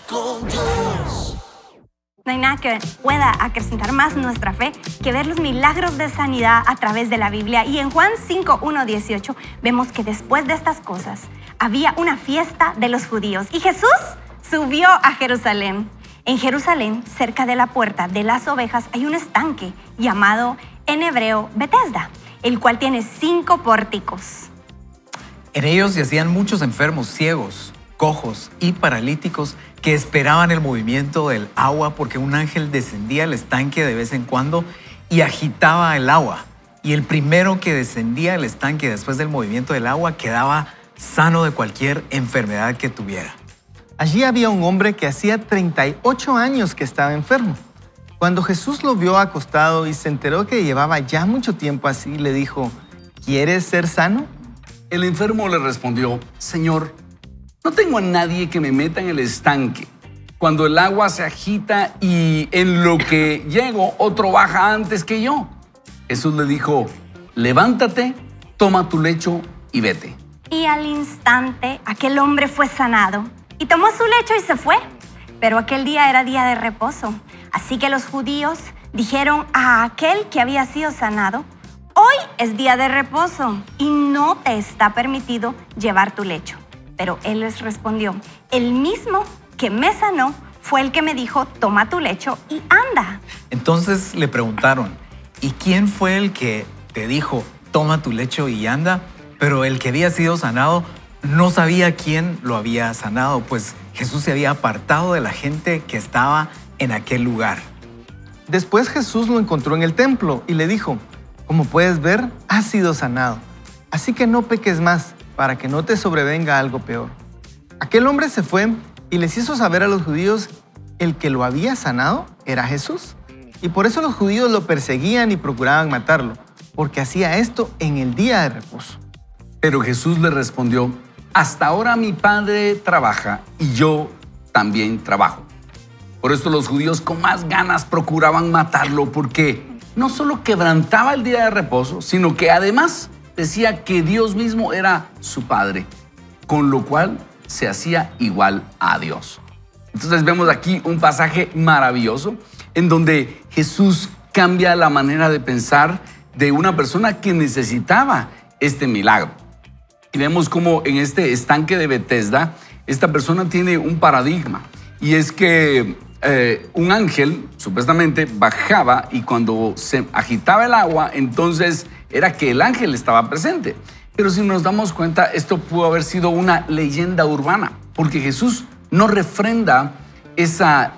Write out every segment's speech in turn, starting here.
con Dios. No hay nada que pueda acrecentar más nuestra fe que ver los milagros de sanidad a través de la Biblia. Y en Juan 5:1-18 vemos que después de estas cosas había una fiesta de los judíos y Jesús subió a Jerusalén. En Jerusalén, cerca de la puerta de las ovejas, hay un estanque llamado en hebreo Betesda, el cual tiene 5 pórticos. En ellos yacían muchos enfermos, ciegos, cojos y paralíticos que esperaban el movimiento del agua porque un ángel descendía al estanque de vez en cuando y agitaba el agua. Y el primero que descendía al estanque después del movimiento del agua quedaba sano de cualquier enfermedad que tuviera. Allí había un hombre que hacía 38 años que estaba enfermo. Cuando Jesús lo vio acostado y se enteró que llevaba ya mucho tiempo así, le dijo, ¿quieres ser sano? El enfermo le respondió, Señor, no tengo a nadie que me meta en el estanque cuando el agua se agita y en lo que llego otro baja antes que yo. Jesús le dijo, levántate, toma tu lecho y vete. Y al instante aquel hombre fue sanado y tomó su lecho y se fue. Pero aquel día era día de reposo. Así que los judíos dijeron a aquel que había sido sanado, hoy es día de reposo y no te está permitido llevar tu lecho. Pero él les respondió, el mismo que me sanó fue el que me dijo, toma tu lecho y anda. Entonces le preguntaron, ¿y quién fue el que te dijo, toma tu lecho y anda? Pero el que había sido sanado no sabía quién lo había sanado, pues Jesús se había apartado de la gente que estaba en aquel lugar. Después Jesús lo encontró en el templo y le dijo, como puedes ver, has sido sanado. Así que no peques más, para que no te sobrevenga algo peor. Aquel hombre se fue y les hizo saber a los judíos el que lo había sanado era Jesús. Y por eso los judíos lo perseguían y procuraban matarlo, porque hacía esto en el día de reposo. Pero Jesús le respondió, hasta ahora mi Padre trabaja y yo también trabajo. Por esto los judíos con más ganas procuraban matarlo, porque no solo quebrantaba el día de reposo, sino que además decía que Dios mismo era su Padre, con lo cual se hacía igual a Dios. Entonces vemos aquí un pasaje maravilloso en donde Jesús cambia la manera de pensar de una persona que necesitaba este milagro. Y vemos cómo en este estanque de Betesda, esta persona tiene un paradigma, y es que un ángel supuestamente bajaba y cuando se agitaba el agua, entonces era que el ángel estaba presente. Pero si nos damos cuenta, esto pudo haber sido una leyenda urbana, porque Jesús no refrenda esa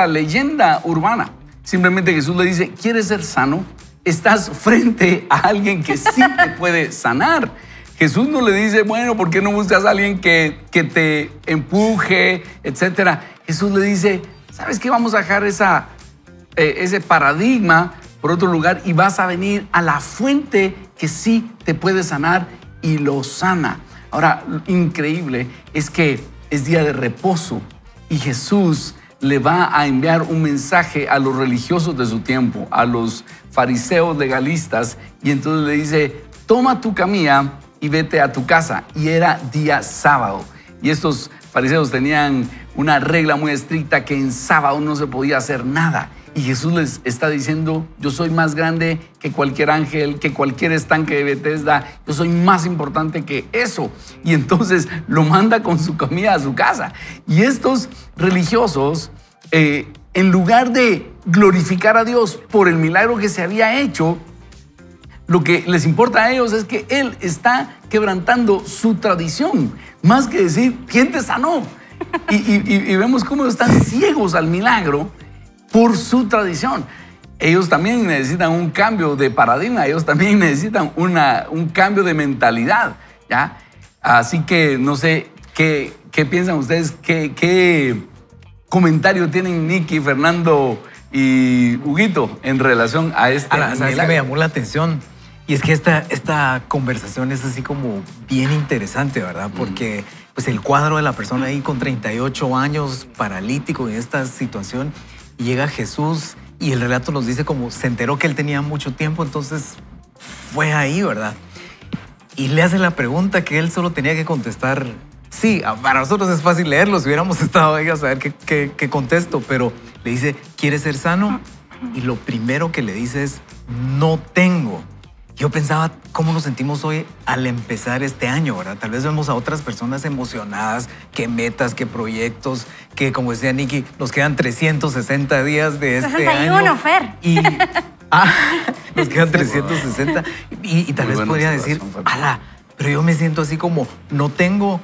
leyenda urbana. Simplemente Jesús le dice, ¿quieres ser sano? Estás frente a alguien que sí te puede sanar. Jesús no le dice, bueno, ¿por qué no buscas a alguien que te empuje, etcétera? Jesús le dice, ¿sabes qué? Vamos a dejar ese paradigma por otro lugar y vas a venir a la fuente que sí te puede sanar y lo sana. Ahora, lo increíble es que es día de reposo y Jesús le va a enviar un mensaje a los religiosos de su tiempo, a los fariseos legalistas, y entonces le dice, toma tu camilla y vete a tu casa. Y era día sábado. Y estos fariseos tenían una regla muy estricta que en sábado no se podía hacer nada. Y Jesús les está diciendo, yo soy más grande que cualquier ángel, que cualquier estanque de Betesda. Yo soy más importante que eso. Y entonces lo manda con su comida a su casa. Y estos religiosos, en lugar de glorificar a Dios por el milagro que se había hecho, lo que les importa a ellos es que Él está quebrantando su tradición, más que decir, ¿quién te sanó? Y vemos cómo están ciegos al milagro por su tradición. Ellos también necesitan un cambio de paradigma, ellos también necesitan un cambio de mentalidad, ¿ya? Así que no sé, ¿qué piensan ustedes? ¿Qué comentario tienen Nicky, Fernando y Huguito en relación a este ¿Sabes qué me llamó la atención? Y es que esta conversación es así como bien interesante, ¿verdad? Porque pues el cuadro de la persona ahí con 38 años, paralítico en esta situación, y llega Jesús y el relato nos dice como se enteró que él tenía mucho tiempo, entonces fue ahí, ¿verdad? Y le hace la pregunta que él solo tenía que contestar Sí, para nosotros es fácil leerlo. Si hubiéramos estado ahí a saber qué contesto, pero le dice, ¿quieres ser sano? Y lo primero que le dice es, no tengo. Yo pensaba cómo nos sentimos hoy al empezar este año, ¿verdad? Tal vez vemos a otras personas emocionadas, qué metas, qué proyectos, que como decía Nikki, nos quedan 360 días de este 61, año. Fer. Y nos quedan 360. Y tal vez podría decir, ala, pero yo me siento así como, no tengo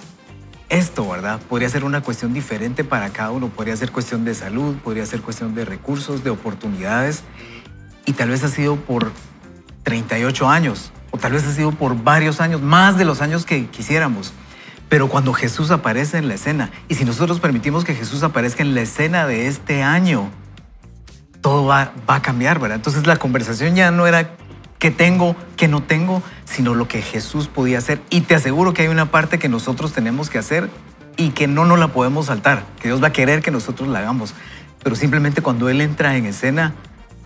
esto, ¿verdad? Podría ser una cuestión diferente para cada uno. Podría ser cuestión de salud, podría ser cuestión de recursos, de oportunidades. Y tal vez ha sido por 38 años, o tal vez ha sido por varios años, más de los años que quisiéramos. Pero cuando Jesús aparece en la escena, y si nosotros permitimos que Jesús aparezca en la escena de este año, todo va a cambiar, ¿verdad? Entonces la conversación ya no era qué tengo, qué no tengo, sino lo que Jesús podía hacer. Y te aseguro que hay una parte que nosotros tenemos que hacer y que no nos la podemos saltar, que Dios va a querer que nosotros la hagamos. Pero simplemente cuando Él entra en escena,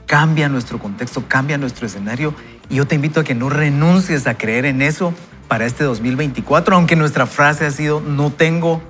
cambia nuestro contexto, cambia nuestro escenario. Y yo te invito a que no renuncies a creer en eso para este 2024, aunque nuestra frase ha sido, no tengo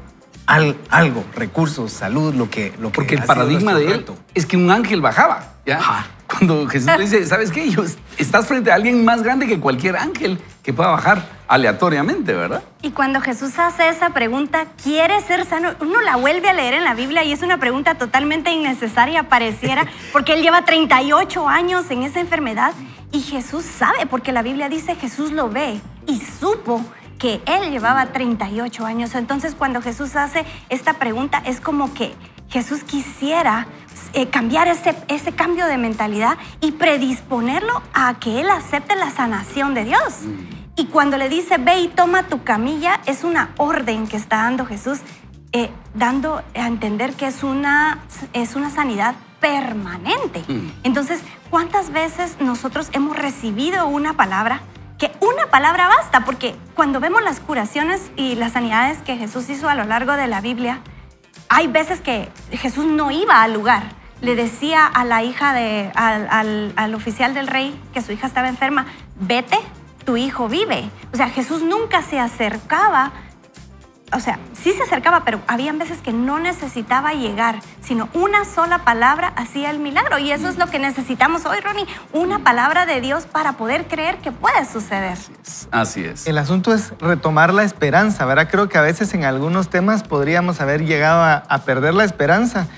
algo, recursos, salud, lo que Porque el ha sido paradigma de nuestro él reto. es que un ángel bajaba, ¿ya? Ajá. Cuando Jesús le dice, ¿sabes qué? Estás frente a alguien más grande que cualquier ángel que pueda bajar aleatoriamente, ¿verdad? Y cuando Jesús hace esa pregunta, ¿quieres ser sano? Uno la vuelve a leer en la Biblia y es una pregunta totalmente innecesaria, pareciera, porque Él lleva 38 años en esa enfermedad y Jesús sabe, porque la Biblia dice, Jesús lo ve y supo que Él llevaba 38 años. Entonces, cuando Jesús hace esta pregunta, es como que Jesús quisiera cambiar ese cambio de mentalidad y predisponerlo a que Él acepte la sanación de Dios. Y cuando le dice, ve y toma tu camilla, es una orden que está dando Jesús, dando a entender que es una sanidad permanente. Entonces, ¿cuántas veces nosotros hemos recibido una palabra? Que una palabra basta, porque cuando vemos las curaciones y las sanidades que Jesús hizo a lo largo de la Biblia, hay veces que Jesús no iba al lugar. Le decía a la hija al oficial del rey que su hija estaba enferma, vete, tu hijo vive. O sea, Jesús nunca se acercaba. O sea, sí se acercaba, pero habían veces que no necesitaba llegar, sino una sola palabra hacía el milagro. Y eso es lo que necesitamos hoy, Ronnie, una palabra de Dios para poder creer que puede suceder. Así es. El asunto es retomar la esperanza, ¿verdad? Creo que a veces en algunos temas podríamos haber llegado a perder la esperanza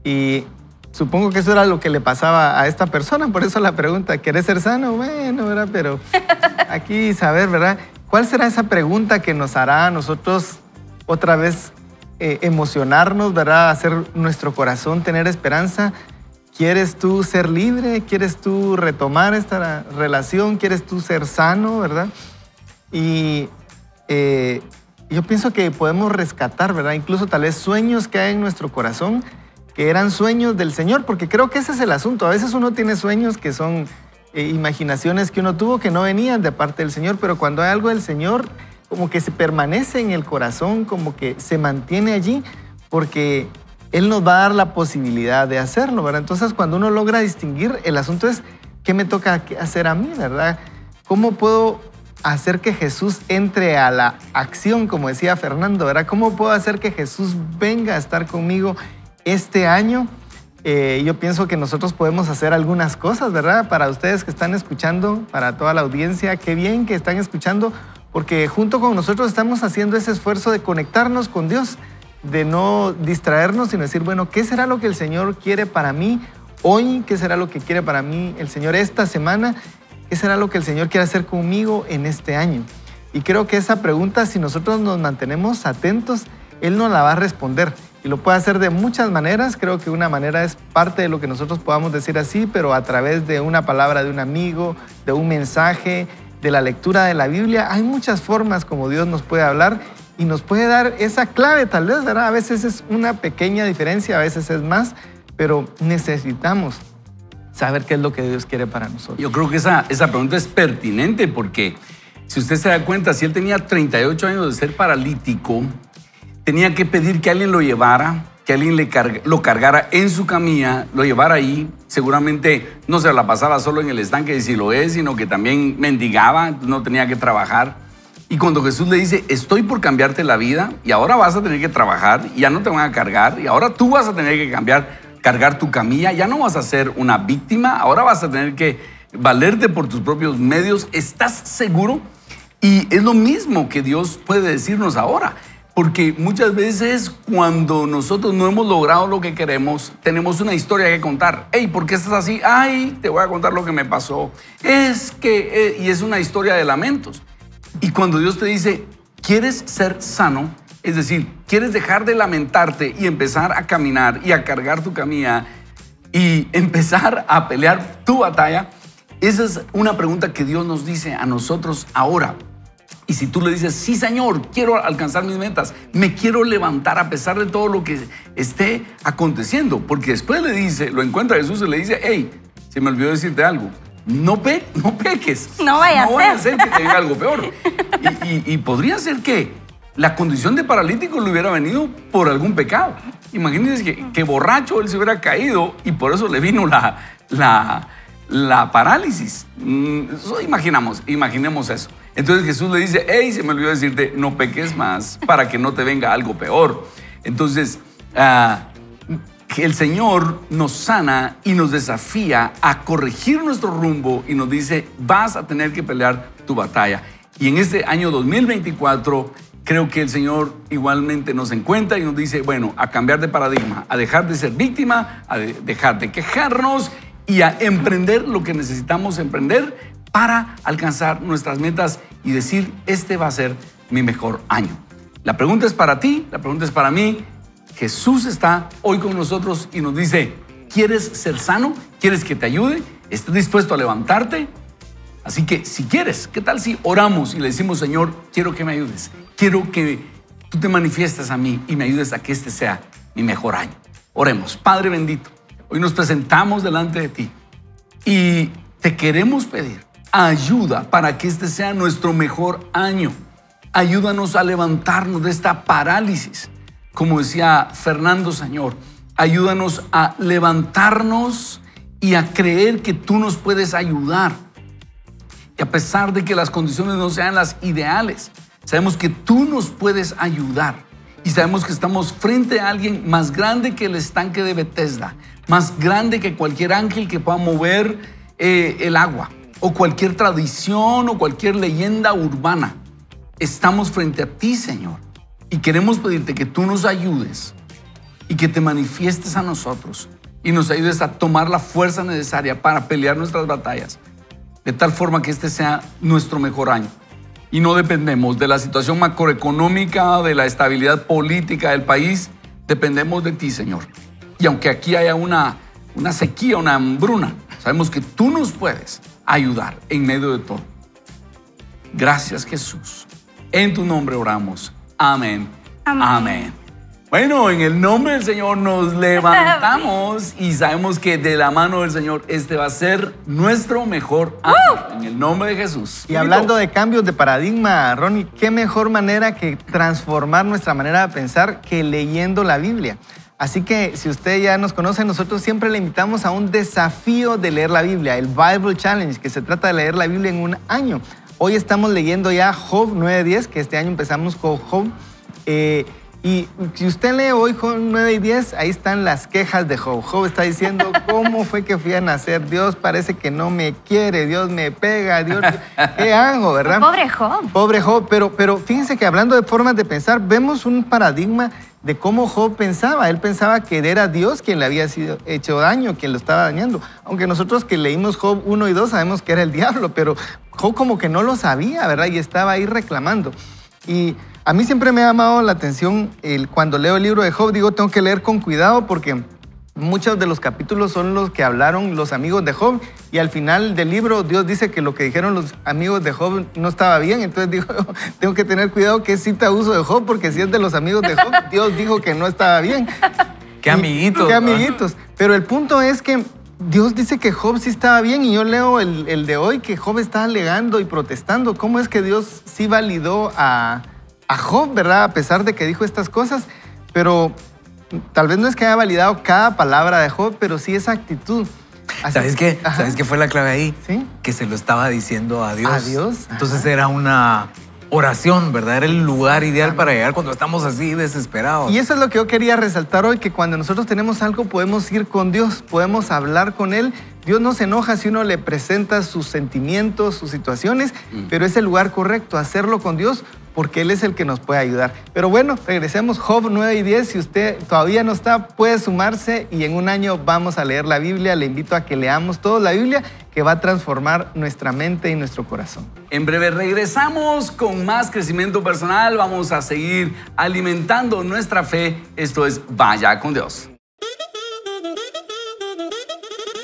y supongo que eso era lo que le pasaba a esta persona, por eso la pregunta, ¿querés ser sano? Bueno, ¿verdad? Pero aquí saber, ¿verdad? ¿Cuál será esa pregunta que nos hará a nosotros otra vez emocionarnos, ¿verdad? Hacer nuestro corazón tener esperanza? ¿Quieres tú ser libre? ¿Quieres tú retomar esta relación? ¿Quieres tú ser sano, verdad? Y yo pienso que podemos rescatar, ¿verdad? Incluso tal vez sueños que hay en nuestro corazón que eran sueños del Señor, porque creo que ese es el asunto. A veces uno tiene sueños que son imaginaciones que uno tuvo que no venían de parte del Señor, pero cuando hay algo del Señor, como que se permanece en el corazón, como que se mantiene allí, porque Él nos va a dar la posibilidad de hacerlo, ¿verdad? Entonces, cuando uno logra distinguir, el asunto es, ¿qué me toca hacer a mí, verdad? ¿Cómo puedo hacer que Jesús entre a la acción, como decía Fernando, ¿verdad? ¿Cómo puedo hacer que Jesús venga a estar conmigo este año? Yo pienso que nosotros podemos hacer algunas cosas, ¿verdad? Para ustedes que están escuchando, para toda la audiencia, qué bien que están escuchando, porque junto con nosotros estamos haciendo ese esfuerzo de conectarnos con Dios, de no distraernos, sino decir, bueno, ¿qué será lo que el Señor quiere para mí hoy? ¿Qué será lo que quiere para mí el Señor esta semana? ¿Qué será lo que el Señor quiere hacer conmigo en este año? Y creo que esa pregunta, si nosotros nos mantenemos atentos, Él nos la va a responder. Y lo puede hacer de muchas maneras. Creo que una manera es parte de lo que nosotros podamos decir así, pero a través de una palabra de un amigo, de un mensaje, de la lectura de la Biblia. Hay muchas formas como Dios nos puede hablar y nos puede dar esa clave, tal vez, ¿verdad? A veces es una pequeña diferencia, a veces es más, pero necesitamos saber qué es lo que Dios quiere para nosotros. Yo creo que esa pregunta es pertinente porque si usted se da cuenta, si él tenía 38 años de ser paralítico, tenía que pedir que alguien lo llevara, que alguien lo cargara en su camilla, lo llevara ahí. Seguramente no se la pasaba solo en el estanque de Siloé, sino que también mendigaba, no tenía que trabajar. Y cuando Jesús le dice, estoy por cambiarte la vida y ahora vas a tener que trabajar y ya no te van a cargar y ahora tú vas a tener que cargar tu camilla, ya no vas a ser una víctima, ahora vas a tener que valerte por tus propios medios. ¿Estás seguro? Y es lo mismo que Dios puede decirnos ahora. Porque muchas veces cuando nosotros no hemos logrado lo que queremos, tenemos una historia que contar. Hey, ¿por qué estás así? Ay, te voy a contar lo que me pasó. Es que, y es una historia de lamentos. Y cuando Dios te dice, ¿quieres ser sano? Es decir, ¿quieres dejar de lamentarte y empezar a caminar y a cargar tu camilla y empezar a pelear tu batalla? Esa es una pregunta que Dios nos dice a nosotros ahora. Y si tú le dices, sí, Señor, quiero alcanzar mis metas, me quiero levantar a pesar de todo lo que esté aconteciendo. Porque después le dice, lo encuentra Jesús y le dice, hey, se me olvidó decirte algo. No peques. No vaya a ser que te venga algo peor. Y podría ser que la condición de paralítico le hubiera venido por algún pecado. Imagínense que borracho él se hubiera caído y por eso le vino la parálisis. Imaginemos eso. Entonces Jesús le dice, hey, se me olvidó decirte, no peques más para que no te venga algo peor. Entonces, que el Señor nos sana y nos desafía a corregir nuestro rumbo y nos dice, vas a tener que pelear tu batalla. Y en este año 2024, creo que el Señor igualmente nos encuentra y nos dice, bueno, a cambiar de paradigma, a dejar de ser víctima, a dejar de quejarnos y a emprender lo que necesitamos emprender para alcanzar nuestras metas y decir, este va a ser mi mejor año. La pregunta es para ti, la pregunta es para mí. Jesús está hoy con nosotros y nos dice, ¿quieres ser sano? ¿Quieres que te ayude? ¿Estás dispuesto a levantarte? Así que si quieres, ¿qué tal si oramos y le decimos, Señor, quiero que me ayudes? Quiero que tú te manifiestes a mí y me ayudes a que este sea mi mejor año. Oremos. Padre bendito, hoy nos presentamos delante de ti y te queremos pedir ayuda para que este sea nuestro mejor año. Ayúdanos a levantarnos de esta parálisis. Como decía Fernando, Señor, ayúdanos a levantarnos y a creer que tú nos puedes ayudar. Y a pesar de que las condiciones no sean las ideales, sabemos que tú nos puedes ayudar. Y sabemos que estamos frente a alguien más grande que el estanque de Bethesda, más grande que cualquier ángel que pueda mover el agua, o cualquier tradición o cualquier leyenda urbana. Estamos frente a ti, Señor, y queremos pedirte que tú nos ayudes y que te manifiestes a nosotros y nos ayudes a tomar la fuerza necesaria para pelear nuestras batallas, de tal forma que este sea nuestro mejor año. Y no dependemos de la situación macroeconómica, de la estabilidad política del país, dependemos de ti, Señor. Y aunque aquí haya una sequía, una hambruna, sabemos que tú nos puedes ayudar en medio de todo. Gracias, Jesús. En tu nombre oramos. Amén. Amén. Amén. Bueno, en el nombre del Señor nos levantamos y sabemos que de la mano del Señor este va a ser nuestro mejor año. En el nombre de Jesús. Y hablando de cambios de paradigma, Ronnie, qué mejor manera que transformar nuestra manera de pensar que leyendo la Biblia. Así que si usted ya nos conoce, nosotros siempre le invitamos a un desafío de leer la Biblia, el Bible Challenge, que se trata de leer la Biblia en un año. Hoy estamos leyendo ya Job 9:10, que este año empezamos con Job. Y si usted lee hoy Job 9 y 10, ahí están las quejas de Job. Job está diciendo, ¿cómo fue que fui a nacer? Dios parece que no me quiere, Dios me pega, Dios, ¿qué hago, verdad? Pobre Job. Pobre Job, pero fíjense que hablando de formas de pensar, vemos un paradigma de cómo Job pensaba. Él pensaba que era Dios quien le había hecho daño, quien lo estaba dañando. Aunque nosotros que leímos Job 1 y 2 sabemos que era el diablo, pero Job como que no lo sabía, ¿verdad? Y estaba ahí reclamando. Y a mí siempre me ha llamado la atención cuando leo el libro de Job, digo, tengo que leer con cuidado porque muchos de los capítulos son los que hablaron los amigos de Job y al final del libro Dios dice que lo que dijeron los amigos de Job no estaba bien, entonces digo, tengo que tener cuidado que cita uso de Job porque si es de los amigos de Job, Dios dijo que no estaba bien. Qué amiguitos. Qué amiguitos. Pero el punto es que Dios dice que Job sí estaba bien y yo leo el de hoy que Job está alegando y protestando. ¿Cómo es que Dios sí validó a Job, verdad? A pesar de que dijo estas cosas, pero tal vez no es que haya validado cada palabra de Job, pero sí esa actitud. Así, ¿Sabes qué? ¿Sabes qué fue la clave ahí? ¿Sí? Que se lo estaba diciendo a Dios. ¿A Dios? Entonces era una oración, ¿verdad? Era el lugar ideal para llegar cuando estamos así desesperados. Y eso es lo que yo quería resaltar hoy, que cuando nosotros tenemos algo podemos ir con Dios, podemos hablar con Él. Dios no se enoja si uno le presenta sus sentimientos, sus situaciones, pero es el lugar correcto, hacerlo con Dios, porque Él es el que nos puede ayudar. Pero bueno, regresemos, Job 9 y 10, si usted todavía no está, puede sumarse y en un año vamos a leer la Biblia. Le invito a que leamos toda la Biblia, que va a transformar nuestra mente y nuestro corazón. En breve regresamos con más crecimiento personal. Vamos a seguir alimentando nuestra fe. Esto es Vaya con Dios.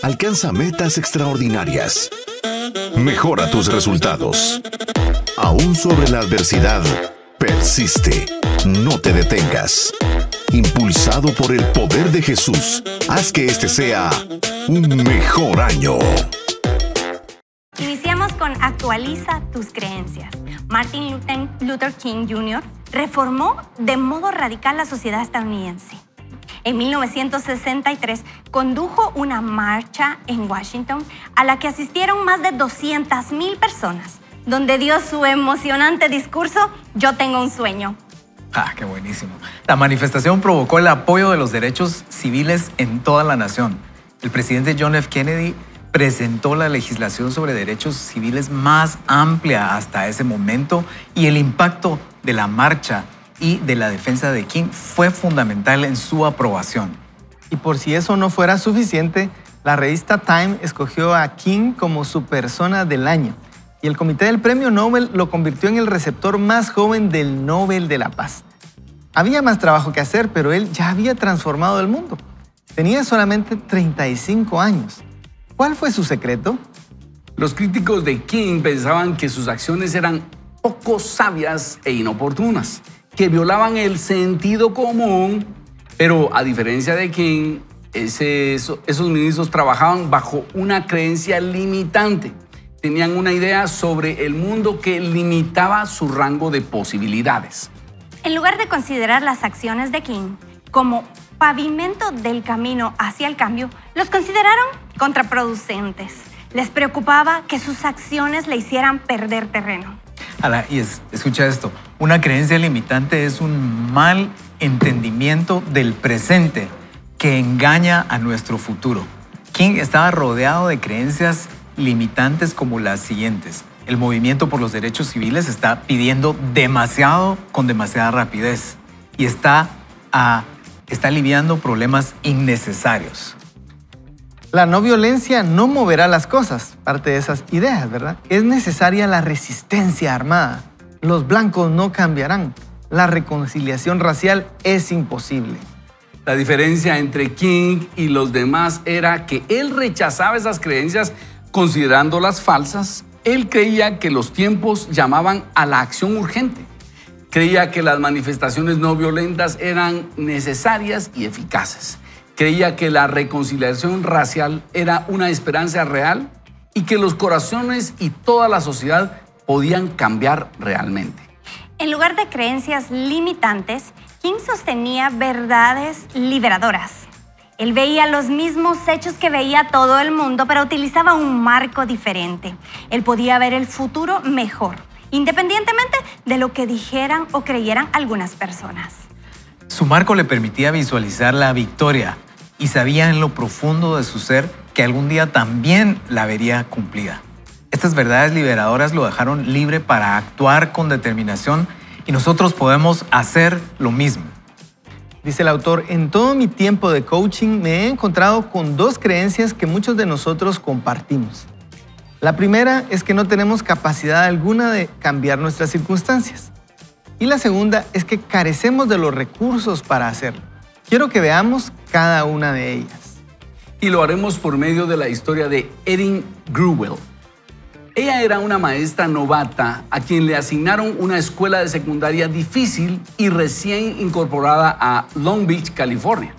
Alcanza metas extraordinarias. Mejora tus resultados. Aún sobre la adversidad, persiste. No te detengas. Impulsado por el poder de Jesús, haz que este sea un mejor año. Iniciamos con Actualiza tus creencias. Martin Luther King Jr. reformó de modo radical la sociedad estadounidense. En 1963 condujo una marcha en Washington a la que asistieron más de 200,000 personas, donde dio su emocionante discurso "Yo tengo un sueño". Ah, qué buenísimo. La manifestación provocó el apoyo de los derechos civiles en toda la nación. El presidente John F. Kennedy presentó la legislación sobre derechos civiles más amplia hasta ese momento y el impacto de la marcha y de la defensa de King fue fundamental en su aprobación. Y por si eso no fuera suficiente, la revista Time escogió a King como su persona del año y el comité del premio Nobel lo convirtió en el receptor más joven del Nobel de la Paz. Había más trabajo que hacer, pero él ya había transformado el mundo. Tenía solamente 35 años. ¿Cuál fue su secreto? Los críticos de King pensaban que sus acciones eran poco sabias e inoportunas, que violaban el sentido común, pero a diferencia de King, esos ministros trabajaban bajo una creencia limitante. Tenían una idea sobre el mundo que limitaba su rango de posibilidades. En lugar de considerar las acciones de King como pavimento del camino hacia el cambio, los consideraron contraproducentes. Les preocupaba que sus acciones le hicieran perder terreno. Escucha esto, una creencia limitante es un mal entendimiento del presente que engaña a nuestro futuro. King estaba rodeado de creencias limitantes como las siguientes. El movimiento por los derechos civiles está pidiendo demasiado con demasiada rapidez y está aliviando problemas innecesarios. La no violencia no moverá las cosas, parte de esas ideas, ¿verdad? Es necesaria la resistencia armada. Los blancos no cambiarán. La reconciliación racial es imposible. La diferencia entre King y los demás era que él rechazaba esas creencias considerándolas falsas. Él creía que los tiempos llamaban a la acción urgente. Creía que las manifestaciones no violentas eran necesarias y eficaces. Creía que la reconciliación racial era una esperanza real y que los corazones y toda la sociedad podían cambiar realmente. En lugar de creencias limitantes, King sostenía verdades liberadoras. Él veía los mismos hechos que veía todo el mundo, pero utilizaba un marco diferente. Él podía ver el futuro mejor, independientemente de lo que dijeran o creyeran algunas personas. Su marco le permitía visualizar la victoria y sabía en lo profundo de su ser que algún día también la vería cumplida. Estas verdades liberadoras lo dejaron libre para actuar con determinación y nosotros podemos hacer lo mismo. Dice el autor, en todo mi tiempo de coaching me he encontrado con dos creencias que muchos de nosotros compartimos. La primera es que no tenemos capacidad alguna de cambiar nuestras circunstancias. Y la segunda es que carecemos de los recursos para hacerlo. Quiero que veamos cada una de ellas. Y lo haremos por medio de la historia de Erin Gruwell. Ella era una maestra novata a quien le asignaron una escuela de secundaria difícil y recién incorporada a Long Beach, California.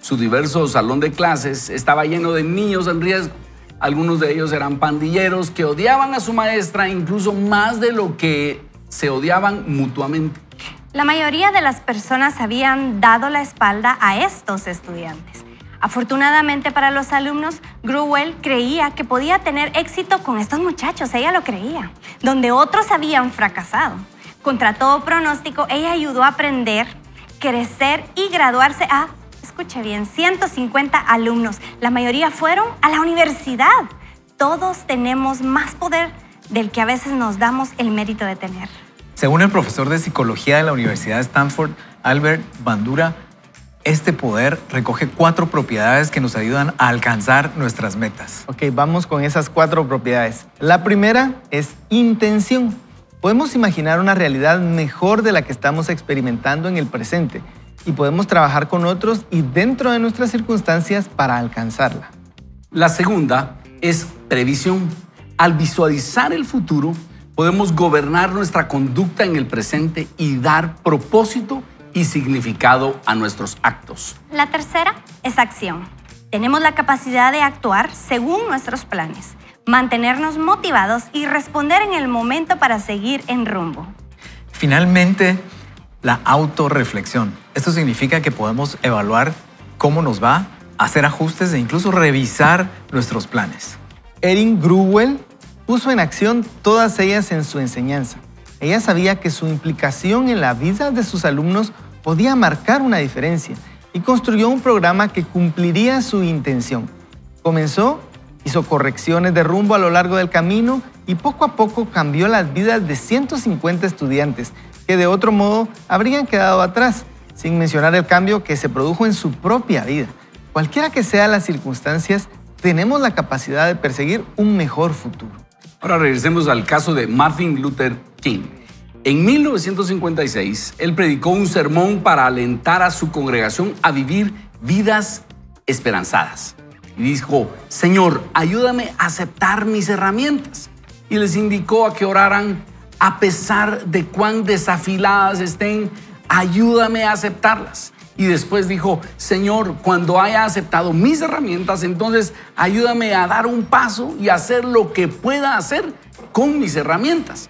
Su diverso salón de clases estaba lleno de niños en riesgo. Algunos de ellos eran pandilleros que odiaban a su maestra incluso más de lo que se odiaban mutuamente. La mayoría de las personas habían dado la espalda a estos estudiantes. Afortunadamente para los alumnos, Gruwell creía que podía tener éxito con estos muchachos, ella lo creía, donde otros habían fracasado. Contra todo pronóstico, ella ayudó a aprender, crecer y graduarse a, escuche bien, 150 alumnos. La mayoría fueron a la universidad. Todos tenemos más poder del que a veces nos damos el mérito de tener. Según el profesor de psicología de la Universidad de Stanford, Albert Bandura, este poder recoge 4 propiedades que nos ayudan a alcanzar nuestras metas. Ok, vamos con esas 4 propiedades. La primera es intención. Podemos imaginar una realidad mejor de la que estamos experimentando en el presente y podemos trabajar con otros y dentro de nuestras circunstancias para alcanzarla. La segunda es previsión. Al visualizar el futuro, podemos gobernar nuestra conducta en el presente y dar propósito y significado a nuestros actos. La tercera es acción. Tenemos la capacidad de actuar según nuestros planes, mantenernos motivados y responder en el momento para seguir en rumbo. Finalmente, la autorreflexión. Esto significa que podemos evaluar cómo nos va, hacer ajustes e incluso revisar nuestros planes. Erin Gruwell puso en acción todas ellas en su enseñanza. Ella sabía que su implicación en la vida de sus alumnos podía marcar una diferencia y construyó un programa que cumpliría su intención. Comenzó, hizo correcciones de rumbo a lo largo del camino y poco a poco cambió las vidas de 150 estudiantes que de otro modo habrían quedado atrás, sin mencionar el cambio que se produjo en su propia vida. Cualquiera que sean las circunstancias, tenemos la capacidad de perseguir un mejor futuro. Ahora regresemos al caso de Martin Luther King. En 1956, él predicó un sermón para alentar a su congregación a vivir vidas esperanzadas. Y dijo, Señor, ayúdame a aceptar mis herramientas. Y les indicó a que oraran a pesar de cuán desafiladas estén, ayúdame a aceptarlas. Y después dijo, Señor, cuando haya aceptado mis herramientas, entonces ayúdame a dar un paso y hacer lo que pueda hacer con mis herramientas.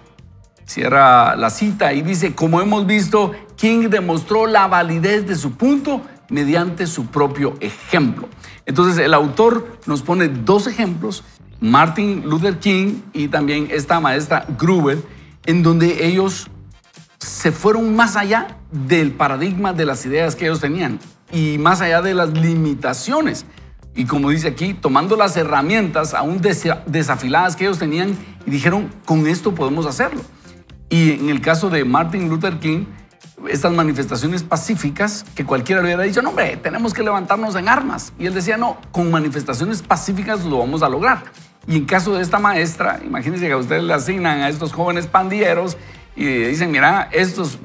Cierra la cita y dice, como hemos visto, King demostró la validez de su punto mediante su propio ejemplo. Entonces el autor nos pone 2 ejemplos, Martin Luther King y también esta maestra Gruwell, en donde ellos se fueron más allá del paradigma de las ideas que ellos tenían y más allá de las limitaciones. Y como dice aquí, tomando las herramientas aún desafiladas que ellos tenían y dijeron, con esto podemos hacerlo. Y en el caso de Martin Luther King, estas manifestaciones pacíficas que cualquiera le hubiera dicho, no hombre, tenemos que levantarnos en armas. Y él decía, no, con manifestaciones pacíficas lo vamos a lograr. Y en caso de esta maestra, imagínense que a ustedes le asignan a estos jóvenes pandilleros y dicen, mira, estos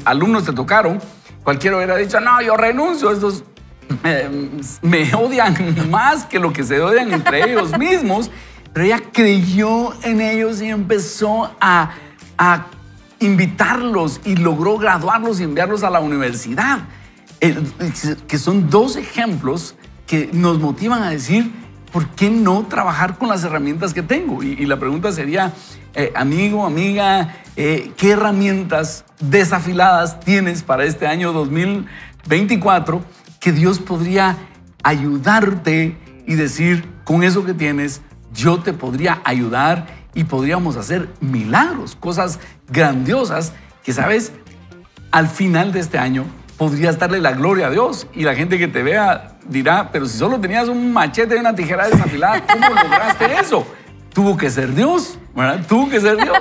alumnos te tocaron, cualquiera hubiera dicho, no, yo renuncio, estos me odian más que lo que se odian entre ellos mismos. Pero ella creyó en ellos y empezó a invitarlos y logró graduarlos y enviarlos a la universidad. Que son 2 ejemplos que nos motivan a decir, ¿por qué no trabajar con las herramientas que tengo? Y la pregunta sería, amigo, amiga, ¿qué herramientas desafiladas tienes para este año 2024 que Dios podría ayudarte y decir, con eso que tienes, yo te podría ayudar y podríamos hacer milagros, cosas grandiosas que, ¿sabes? Al final de este año podrías darle la gloria a Dios y la gente que te vea dirá, pero si solo tenías un machete y una tijera desafilada, ¿cómo lograste eso? Tuvo que ser Dios, ¿verdad? Tuvo que ser Dios.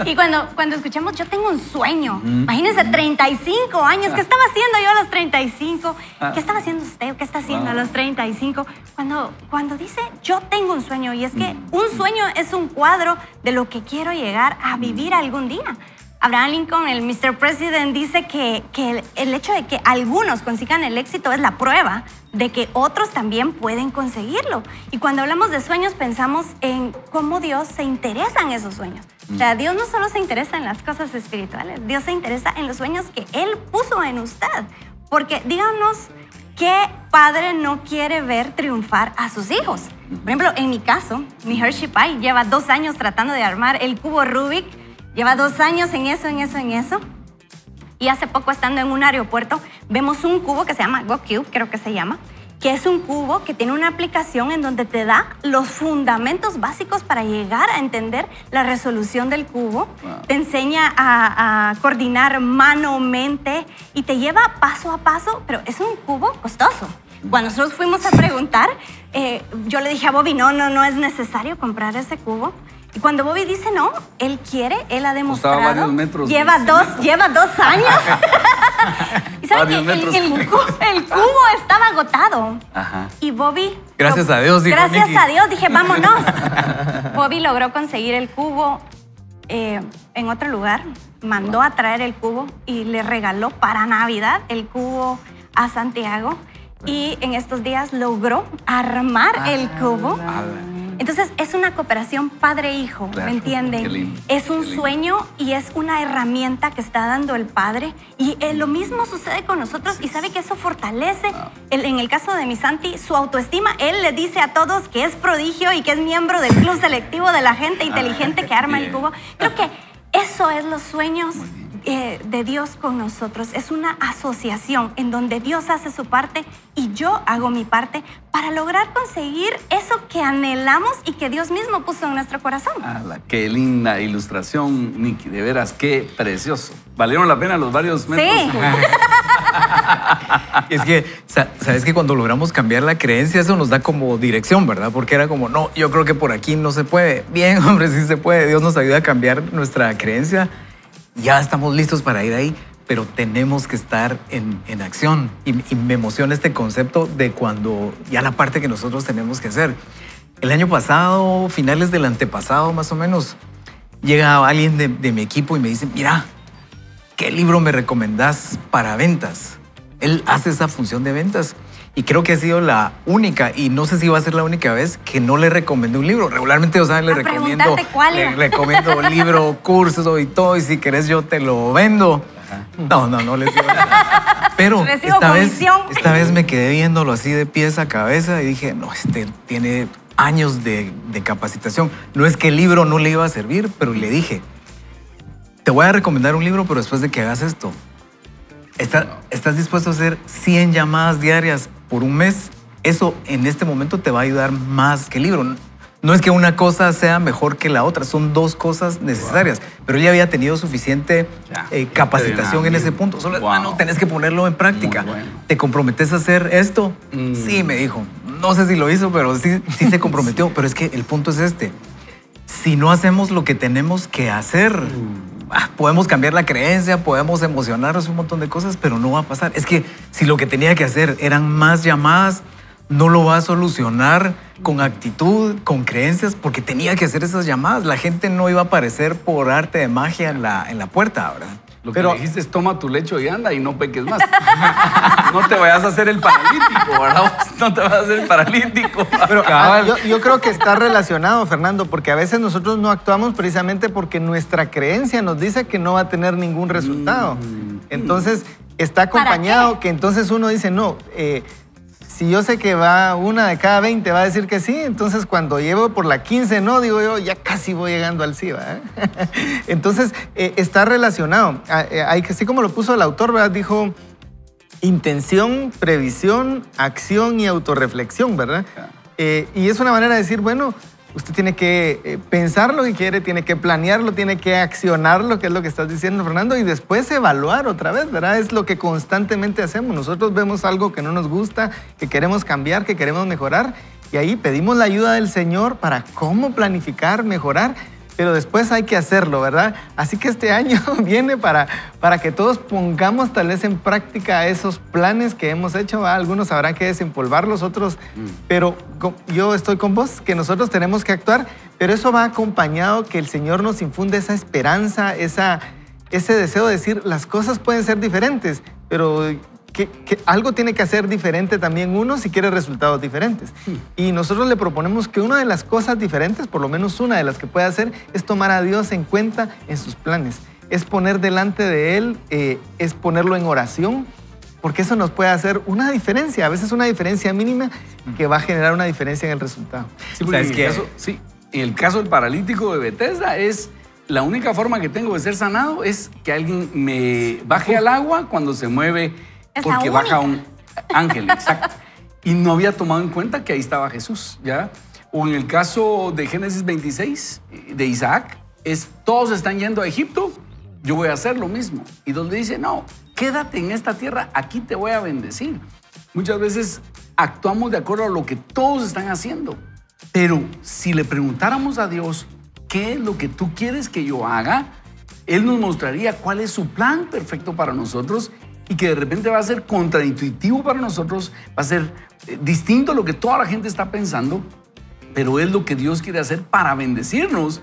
Y cuando escuchamos, yo tengo un sueño, imagínense, 35 años, ¿qué estaba haciendo yo a los 35? ¿Qué estaba haciendo usted? ¿Qué está haciendo a los 35? Cuando dice, yo tengo un sueño, y es que un sueño es un cuadro de lo que quiero llegar a vivir algún día. Abraham Lincoln, el Mr. President, dice que el hecho de que algunos consigan el éxito es la prueba de que otros también pueden conseguirlo. Y cuando hablamos de sueños, pensamos en cómo Dios se interesa en esos sueños. O sea, Dios no solo se interesa en las cosas espirituales, Dios se interesa en los sueños que Él puso en usted. Porque díganos, ¿qué padre no quiere ver triunfar a sus hijos? Por ejemplo, en mi caso, mi Hershey Pie lleva 2 años tratando de armar el cubo Rubik. Lleva 2 años en eso. Y hace poco, estando en un aeropuerto, vemos un cubo que se llama GoCube, creo que se llama. que es un cubo que tiene una aplicación en donde te da los fundamentos básicos para llegar a entender la resolución del cubo. Te enseña a coordinar mano, mente y te lleva paso a paso, pero es un cubo costoso. Cuando nosotros fuimos a preguntar, yo le dije a Bobby, no es necesario comprar ese cubo. Y cuando Bobby dice no, él quiere, él ha demostrado. Costaba varios metros lleva de dos cemento. años. Y saben que Varios metros. el cubo estaba agotado. Ajá. Y Bobby... Gracias a Dios, dijo Gracias Nicky. a Dios, dije, vámonos. Bobby logró conseguir el cubo en otro lugar, mandó a traer el cubo y le regaló para Navidad el cubo a Santiago. Y en estos días logró armar el cubo. Entonces es una cooperación padre-hijo, Claro. ¿me entienden? Qué lindo, Es un qué lindo. sueño y es una herramienta que está dando el Padre. Y lo mismo sucede con nosotros y sabe que eso fortalece, en el caso de mi Santi, su autoestima. Él le dice a todos que es prodigio y que es miembro del club selectivo de la gente inteligente que arma el bien. cubo. Creo que eso es los sueños de Dios con nosotros. Es una asociación en donde Dios hace su parte y yo hago mi parte para lograr conseguir eso que anhelamos y que Dios mismo puso en nuestro corazón. Qué linda ilustración, Nicky. De veras, qué precioso. ¿Valieron la pena los varios metros? Sí. Es que, sabes que cuando logramos cambiar la creencia, eso nos da como dirección, ¿verdad? Porque era como, no, yo creo que por aquí no se puede. Bien, hombre, sí se puede. Dios nos ayuda a cambiar nuestra creencia. Ya estamos listos para ir ahí, pero tenemos que estar en acción. Y me emociona este concepto de cuando ya la parte que nosotros tenemos que hacer. El año pasado, finales del antepasado más o menos, llega alguien de mi equipo y me dice, mira, ¿qué libro me recomendás para ventas? Él hace esa función de ventas y creo que ha sido la única, y no sé si va a ser la única vez, que no le recomendé un libro. Regularmente, o sea, le A recomiendo, preguntarte cuál era. le recomiendo libro, curso y todo, y si querés yo te lo vendo. No les digo nada. Pero Recibo esta comisión. vez me quedé viéndolo así de pies a cabeza y dije, no, este tiene años de capacitación. No es que el libro no le iba a servir, pero le dije, te voy a recomendar un libro, pero después de que hagas esto, ¿estás dispuesto a hacer 100 llamadas diarias por un mes? Eso en este momento te va a ayudar más que el libro. No es que una cosa sea mejor que la otra, son dos cosas necesarias. Pero él ya había tenido suficiente capacitación en ese punto. Solo, hermano, tenés que ponerlo en práctica. Muy bueno. ¿Te comprometes a hacer esto? Sí, me dijo. No sé si lo hizo, pero sí se comprometió. Pero es que el punto es este. Si no hacemos lo que tenemos que hacer, podemos cambiar la creencia, podemos emocionarnos un montón de cosas, pero no va a pasar. Es que si lo que tenía que hacer eran más llamadas, no lo va a solucionar con actitud, con creencias, porque tenía que hacer esas llamadas. La gente no iba a aparecer por arte de magia en la puerta, ¿verdad? Lo que le dijiste es toma tu lecho y anda y no peques más. No te vayas a hacer el paralítico, ¿verdad? No te vayas a hacer el paralítico. Pero yo creo que está relacionado, Fernando, porque a veces nosotros no actuamos precisamente porque nuestra creencia nos dice que no va a tener ningún resultado. Entonces, está acompañado que entonces uno dice, no, si yo sé que va una de cada 20 va a decir que sí, entonces cuando llevo por la 15 no, digo yo, ya casi voy llegando al sí, ¿verdad? Entonces, está relacionado. Así como lo puso el autor, ¿verdad? Dijo intención, previsión, acción y autorreflexión, ¿verdad? Y es una manera de decir, bueno, usted tiene que pensar lo que quiere, tiene que planearlo, tiene que accionarlo, que es lo que estás diciendo, Fernando, y después evaluar otra vez, ¿verdad? Es lo que constantemente hacemos. Nosotros vemos algo que no nos gusta, que queremos cambiar, que queremos mejorar, y ahí pedimos la ayuda del Señor para cómo planificar, mejorar, pero después hay que hacerlo, ¿verdad? Así que este año viene para que todos pongamos tal vez en práctica esos planes que hemos hecho, ¿verdad? Algunos habrán que desempolvarlos, otros, pero yo estoy con vos, que nosotros tenemos que actuar, pero eso va acompañado que el Señor nos infunde esa esperanza, ese deseo de decir, las cosas pueden ser diferentes, pero que algo tiene que hacer diferente también uno si quiere resultados diferentes. Y nosotros le proponemos que una de las cosas diferentes, por lo menos una de las que puede hacer, es tomar a Dios en cuenta en sus planes. Es poner delante de Él, es ponerlo en oración, porque eso nos puede hacer una diferencia, a veces una diferencia mínima que va a generar una diferencia en el resultado. Sí, porque en el caso del paralítico de Bethesda es la única forma que tengo de ser sanado es que alguien me baje al agua cuando se mueve, Es porque la baja única. un ángel, exacto. y no había tomado en cuenta que ahí estaba Jesús, ¿ya? O en el caso de Génesis 26, de Isaac, todos están yendo a Egipto, yo voy a hacer lo mismo. Y donde dice, no, quédate en esta tierra, aquí te voy a bendecir. Muchas veces actuamos de acuerdo a lo que todos están haciendo. Pero si le preguntáramos a Dios, ¿qué es lo que tú quieres que yo haga? Él nos mostraría cuál es su plan perfecto para nosotros y que de repente va a ser contraintuitivo para nosotros, va a ser distinto a lo que toda la gente está pensando, pero es lo que Dios quiere hacer para bendecirnos.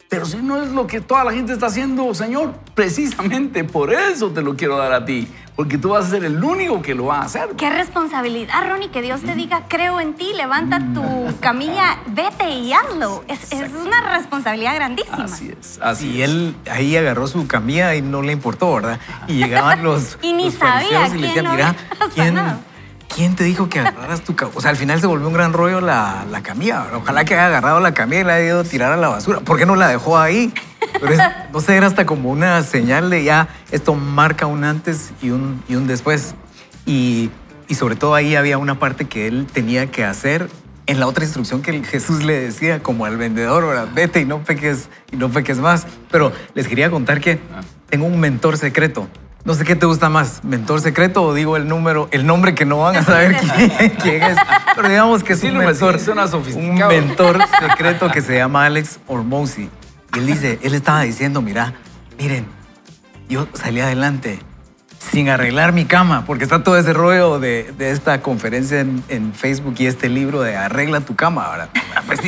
Pero si no es lo que toda la gente está haciendo, Señor, precisamente por eso te lo quiero dar a ti, porque tú vas a ser el único que lo va a hacer. Qué responsabilidad, Ronnie, que Dios te diga, creo en ti, levanta tu camilla, vete y hazlo. Es una responsabilidad grandísima. Así es, así Y es. él ahí agarró su camilla y no le importó, ¿verdad? Y llegaban los Y ni los sabía fariseos y le quién decían, lo mira, había sanado. ¿quién te dijo que agarraras tu camilla? O sea, al final se volvió un gran rollo la camilla. Ojalá que haya agarrado la camilla y la haya ido a tirar a la basura. ¿Por qué no la dejó ahí? Pero no sé, era hasta como una señal de ya, esto marca un antes y un después. Y sobre todo ahí había una parte que él tenía que hacer en la otra instrucción que Jesús le decía, como al vendedor, ¿verdad? Vete y no peques más. Pero les quería contar que tengo un mentor secreto. No sé qué te gusta más, mentor secreto o digo el nombre que no van a saber quién es. Pero digamos que es un mentor, suena sofisticado. un mentor secreto que se llama Alex Hormozi. Y él estaba diciendo, miren, yo salí adelante sin arreglar mi cama, porque está todo ese rollo de esta conferencia en Facebook y este libro de arregla tu cama. Ahora, pues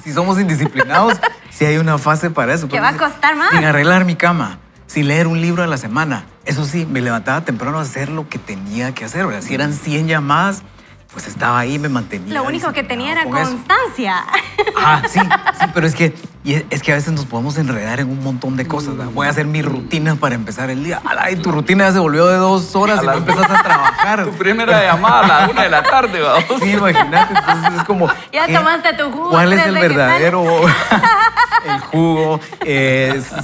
si somos indisciplinados, si hay una fase para eso. Que va a costar más. Sin arreglar mi cama, sin leer un libro a la semana. Eso sí, me levantaba temprano a hacer lo que tenía que hacer. ¿Verdad? Si eran 100 llamadas, pues estaba ahí, me mantenía. Lo único que tenía era con eso. constancia. Sí, pero es que a veces nos podemos enredar en un montón de cosas. ¿Verdad? Voy a hacer mi rutina para empezar el día. Y tu rutina ya se volvió de 2 horas y no empezás a trabajar. Tu primera llamada a la 1 de la tarde, ¿verdad? Sí, imagínate. Entonces es como... Ya tomaste tu jugo. ¿Cuál es antes el de que verdadero el jugo?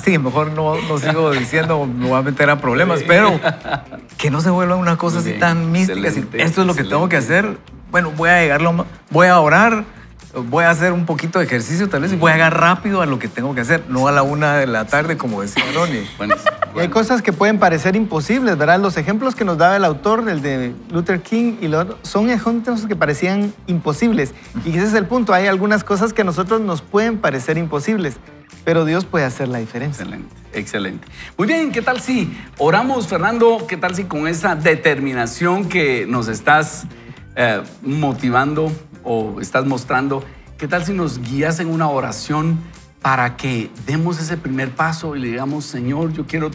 Sí, mejor no sigo diciendo, me voy a meter a problemas, pero que no se vuelva una cosa así Bien, tan mística. excelente, Esto es lo que excelente. tengo que hacer. Bueno, voy a orar, voy a hacer un poquito de ejercicio tal vez y voy a llegar rápido a lo que tengo que hacer, no a la 1 de la tarde como decía Ronnie. Buenísimo. Y hay cosas que pueden parecer imposibles, ¿verdad? Los ejemplos que nos daba el autor, el de Luther King y los otros, son ejemplos que parecían imposibles. Y ese es el punto. Hay algunas cosas que a nosotros nos pueden parecer imposibles, pero Dios puede hacer la diferencia. Excelente, excelente. Muy bien, ¿qué tal si oramos, Fernando? ¿Qué tal si con esa determinación que nos estás motivando o estás mostrando, qué tal si nos guías en una oración para que demos ese primer paso y le digamos, Señor, yo quiero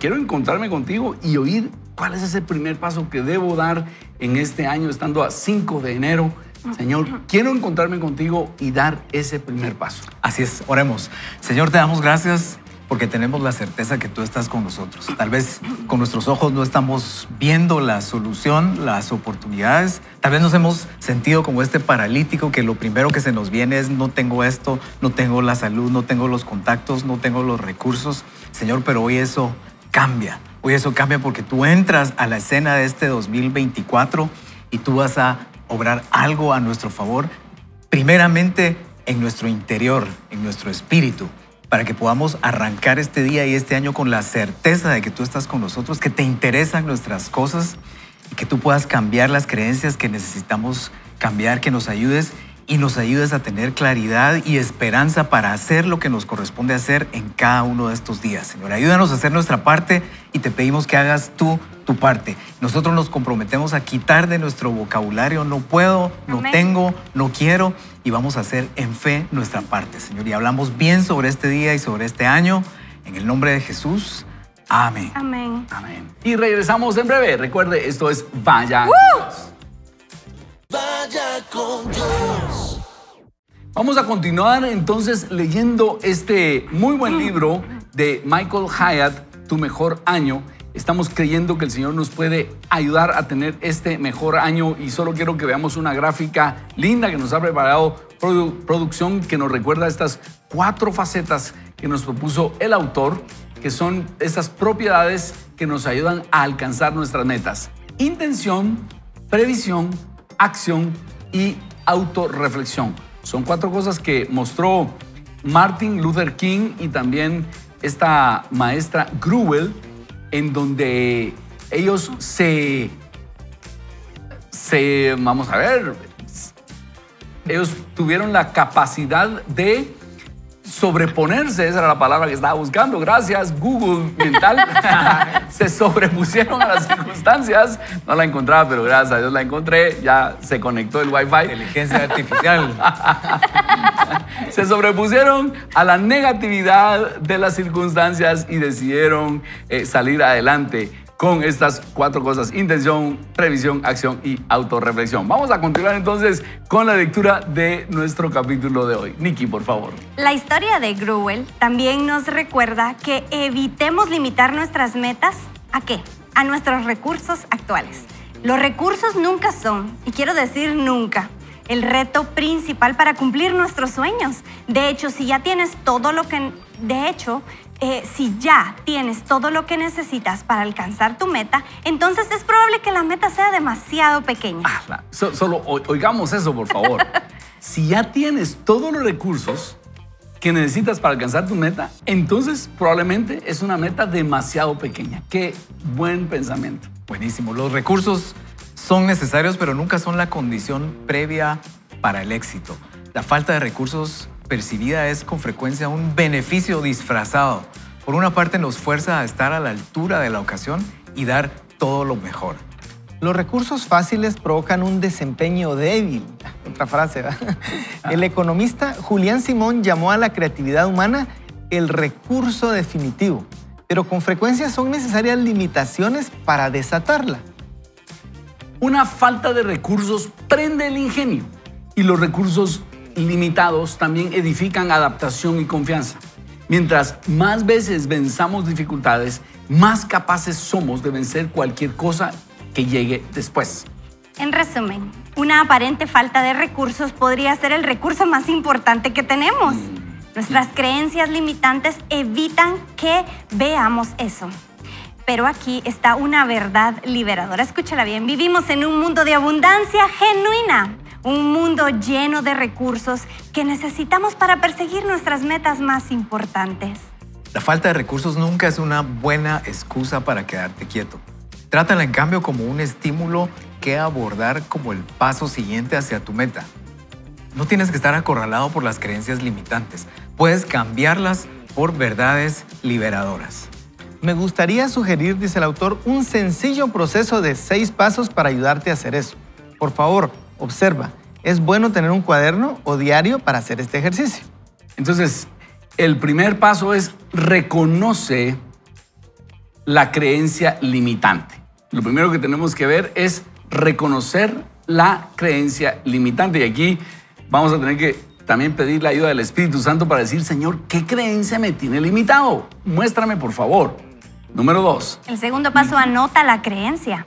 quiero encontrarme contigo y oír cuál es ese primer paso que debo dar en este año, estando a 5 de enero. Señor, quiero encontrarme contigo y dar ese primer paso. Así es, oremos. Señor, te damos gracias porque tenemos la certeza que tú estás con nosotros. Tal vez con nuestros ojos no estamos viendo la solución, las oportunidades. Tal vez nos hemos sentido como este paralítico que lo primero que se nos viene es no tengo esto, no tengo la salud, no tengo los contactos, no tengo los recursos. Señor, pero hoy eso cambia. Hoy eso cambia porque tú entras a la escena de este 2024 y tú vas a obrar algo a nuestro favor, primeramente en nuestro interior, en nuestro espíritu, para que podamos arrancar este día y este año con la certeza de que tú estás con nosotros, que te interesan nuestras cosas y que tú puedas cambiar las creencias que necesitamos cambiar, que nos ayudes y nos ayudes a tener claridad y esperanza para hacer lo que nos corresponde hacer en cada uno de estos días. Señor, ayúdanos a hacer nuestra parte y te pedimos que hagas tú tu parte. Nosotros nos comprometemos a quitar de nuestro vocabulario no puedo, no Amén. tengo, no quiero y vamos a hacer en fe nuestra parte, Señor. Y hablamos bien sobre este día y sobre este año. En el nombre de Jesús. Amén. Amén. Amén. Y regresamos en breve. Recuerde, esto es Vaya con Dios. Vaya con Dios. Vamos a continuar entonces leyendo este muy buen libro de Michael Hyatt, Tu Mejor Año. Estamos creyendo que el Señor nos puede ayudar a tener este mejor año y solo quiero que veamos una gráfica linda que nos ha preparado producción que nos recuerda estas 4 facetas que nos propuso el autor, que son estas propiedades que nos ayudan a alcanzar nuestras metas. Intención, previsión, acción y autorreflexión. Son 4 cosas que mostró Martin Luther King y también esta maestra Gruwell, en donde ellos vamos a ver, ellos tuvieron la capacidad de sobreponerse, esa era la palabra que estaba buscando, gracias Google mental, se sobrepusieron a las circunstancias, no la encontraba, pero gracias a Dios la encontré, ya se conectó el Wi-Fi. Inteligencia artificial. Se sobrepusieron a la negatividad de las circunstancias y decidieron salir adelante con estas 4 cosas: intención, previsión, acción y autorreflexión. Vamos a continuar entonces con la lectura de nuestro capítulo de hoy. Nikki, por favor. La historia de Gruwell también nos recuerda que evitemos limitar nuestras metas ¿a qué? A nuestros recursos actuales. Los recursos nunca son, y quiero decir nunca, el reto principal para cumplir nuestros sueños. De hecho, si ya tienes todo lo que necesitas para alcanzar tu meta, entonces es probable que la meta sea demasiado pequeña. Solo oigamos eso, por favor. Si ya tienes todos los recursos que necesitas para alcanzar tu meta, entonces probablemente es una meta demasiado pequeña. Qué buen pensamiento. Buenísimo. Los recursos son necesarios, pero nunca son la condición previa para el éxito. La falta de recursos percibida es con frecuencia un beneficio disfrazado. Por una parte, nos fuerza a estar a la altura de la ocasión y dar todo lo mejor. Los recursos fáciles provocan un desempeño débil. Otra frase, ¿verdad? El economista Julián Simón llamó a la creatividad humana el recurso definitivo, pero con frecuencia son necesarias limitaciones para desatarla. Una falta de recursos prende el ingenio y los recursos limitados también edifican adaptación y confianza. Mientras más veces venzamos dificultades, más capaces somos de vencer cualquier cosa que llegue después. En resumen, una aparente falta de recursos podría ser el recurso más importante que tenemos. Nuestras creencias limitantes evitan que veamos eso. Pero aquí está una verdad liberadora. Escúchala bien. Vivimos en un mundo de abundancia genuina. Un mundo lleno de recursos que necesitamos para perseguir nuestras metas más importantes. La falta de recursos nunca es una buena excusa para quedarte quieto. Trátala en cambio como un estímulo que abordar como el paso siguiente hacia tu meta. No tienes que estar acorralado por las creencias limitantes. Puedes cambiarlas por verdades liberadoras. Me gustaría sugerir, dice el autor, un sencillo proceso de 6 pasos para ayudarte a hacer eso. Por favor, observa. Es bueno tener un cuaderno o diario para hacer este ejercicio. Entonces, el primer paso es reconoce la creencia limitante. Lo primero que tenemos que ver es reconocer la creencia limitante. Y aquí vamos a tener que también pedir la ayuda del Espíritu Santo para decir, Señor, ¿qué creencia me tiene limitado? Muéstrame, por favor. Número 2. El segundo paso, anota la creencia.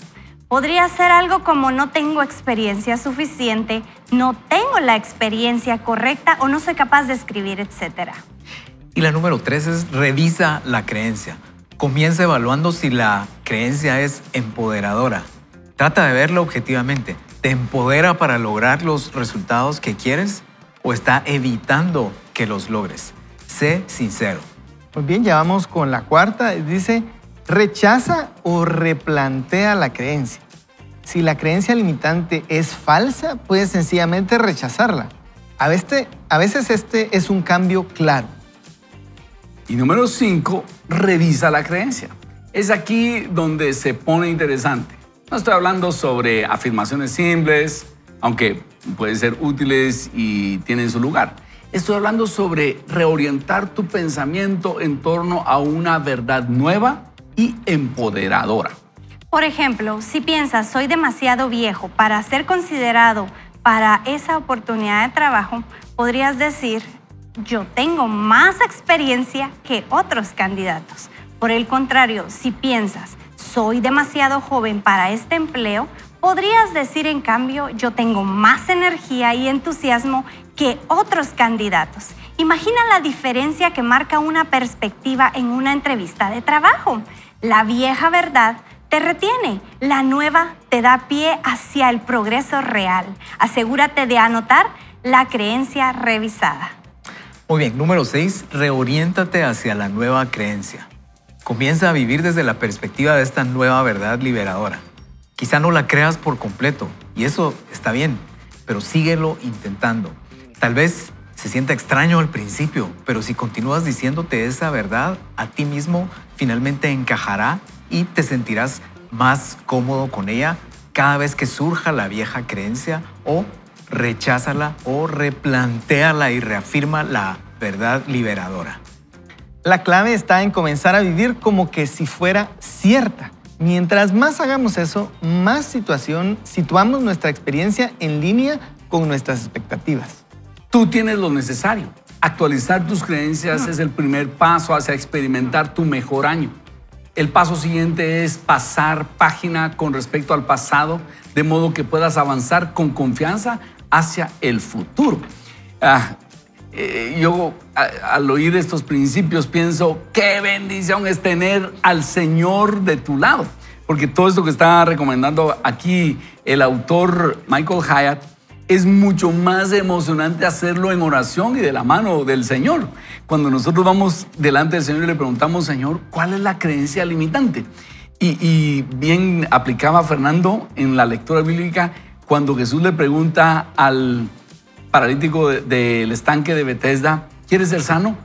Podría ser algo como no tengo experiencia suficiente, no tengo la experiencia correcta o no soy capaz de escribir, etc. Y la número 3 es revisa la creencia. Comienza evaluando si la creencia es empoderadora. Trata de verlo objetivamente. ¿Te empodera para lograr los resultados que quieres o está evitando que los logres? Sé sincero. Muy bien, ya vamos con la 4. Dice, rechaza o replantea la creencia. Si la creencia limitante es falsa, puedes sencillamente rechazarla. A veces este es un cambio claro. Y número 5, revisa la creencia. Es aquí donde se pone interesante. No estoy hablando sobre afirmaciones simples, aunque pueden ser útiles y tienen su lugar. Estoy hablando sobre reorientar tu pensamiento en torno a una verdad nueva y empoderadora. Por ejemplo, si piensas, soy demasiado viejo para ser considerado para esa oportunidad de trabajo, podrías decir, yo tengo más experiencia que otros candidatos. Por el contrario, si piensas, soy demasiado joven para este empleo, podrías decir, en cambio, yo tengo más energía y entusiasmo que otros candidatos. Imagina la diferencia que marca una perspectiva en una entrevista de trabajo. La vieja verdad te te retiene. La nueva te da pie hacia el progreso real. Asegúrate de anotar la creencia revisada. Muy bien, número 6, reoriéntate hacia la nueva creencia. Comienza a vivir desde la perspectiva de esta nueva verdad liberadora. Quizá no la creas por completo, y eso está bien, pero síguelo intentando. Tal vez se sienta extraño al principio, pero si continúas diciéndote esa verdad, a ti mismo finalmente encajará y te sentirás más cómodo con ella cada vez que surja la vieja creencia, o recházala o replantéala y reafirma la verdad liberadora. La clave está en comenzar a vivir como que si fuera cierta. Mientras más hagamos eso, más situamos nuestra experiencia en línea con nuestras expectativas. Tú tienes lo necesario. Actualizar tus creencias es el primer paso hacia experimentar tu mejor año. El paso siguiente es pasar página con respecto al pasado, de modo que puedas avanzar con confianza hacia el futuro. Yo al oír estos principios pienso, qué bendición es tener al Señor de tu lado. Porque todo esto que está recomendando aquí el autor Michael Hyatt es mucho más emocionante hacerlo en oración y de la mano del Señor. Cuando nosotros vamos delante del Señor y le preguntamos, Señor, ¿cuál es la creencia limitante? Y bien aplicaba Fernando en la lectura bíblica cuando Jesús le pregunta al paralítico del estanque de Betesda, ¿quieres ser sano?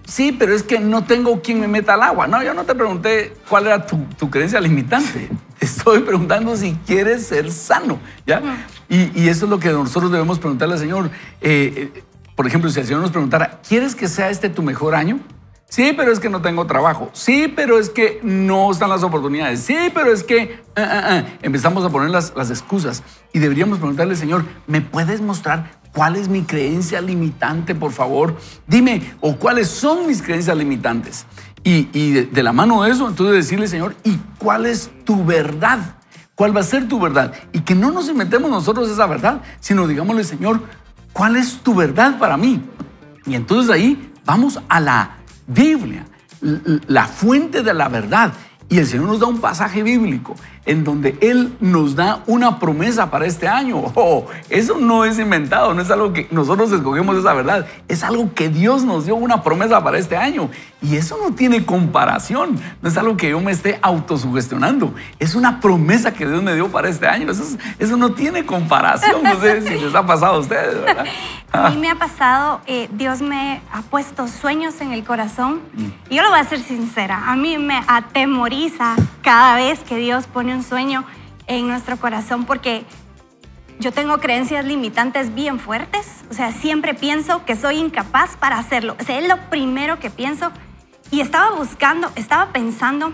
Sí, pero es que no tengo quien me meta al agua. No, yo no te pregunté cuál era tu creencia limitante. Te estoy preguntando si quieres ser sano, ¿ya? Y eso es lo que nosotros debemos preguntarle al Señor. Por ejemplo, si el Señor nos preguntara, ¿quieres que sea este tu mejor año? Sí, pero es que no tengo trabajo. Sí, pero es que no están las oportunidades. Sí, pero es que... Empezamos a poner las excusas. Y deberíamos preguntarle al Señor, ¿me puedes mostrar cuál es mi creencia limitante, por favor? Dime, o cuáles son mis creencias limitantes. Y de la mano de eso, entonces decirle, Señor, ¿y cuál es tu verdad? ¿Cuál va a ser tu verdad? Y que no nos inventemos nosotros esa verdad, sino digámosle, Señor, ¿cuál es tu verdad para mí? Y entonces ahí vamos a la Biblia, la fuente de la verdad. Y el Señor nos da un pasaje bíblico en donde Él nos da una promesa para este año. Eso no es inventado, no es algo que nosotros escogemos esa verdad. Es algo que Dios nos dio una promesa para este año. Y eso no tiene comparación. No es algo que yo me esté autosugestionando. Es una promesa que Dios me dio para este año. Eso no tiene comparación. No sé si les ha pasado a ustedes, ¿verdad? A mí me ha pasado, Dios me ha puesto sueños en el corazón. Y yo lo voy a ser sincera, a mí me atemoriza cada vez que Dios pone un sueño en nuestro corazón, porque yo tengo creencias limitantes bien fuertes. O sea, siempre pienso que soy incapaz para hacerlo. O sea, es lo primero que pienso. Y estaba pensando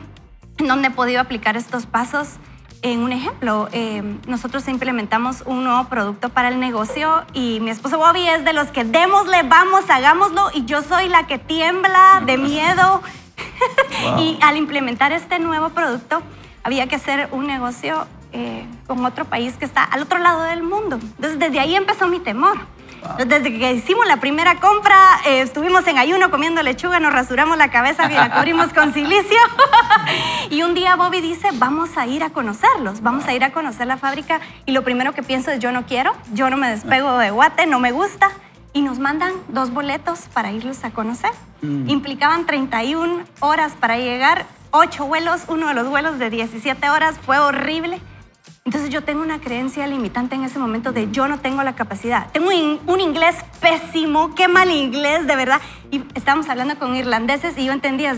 en dónde he podido aplicar estos pasos. En un ejemplo, nosotros implementamos un nuevo producto para el negocio y mi esposo Bobby es de los que démosle, vamos, hagámoslo, y yo soy la que tiembla de miedo. Wow. Y al implementar este nuevo producto había que hacer un negocio con otro país que está al otro lado del mundo. Entonces desde ahí empezó mi temor. Wow. Desde que hicimos la primera compra, estuvimos en ayuno comiendo lechuga, nos rasuramos la cabeza y la cubrimos con silicio. Y un día Bobby dice, vamos a ir a conocerlos, vamos a ir a conocer la fábrica. Y lo primero que pienso es, yo no quiero, yo no me despego de Guate, no me gusta. Y nos mandan 2 boletos para irlos a conocer. Implicaban 31 horas para llegar, 8 vuelos, uno de los vuelos de 17 horas, fue horrible. Entonces yo tengo una creencia limitante en ese momento de yo no tengo la capacidad. Tengo un inglés pésimo, qué mal inglés, de verdad. Y estábamos hablando con irlandeses y yo entendía.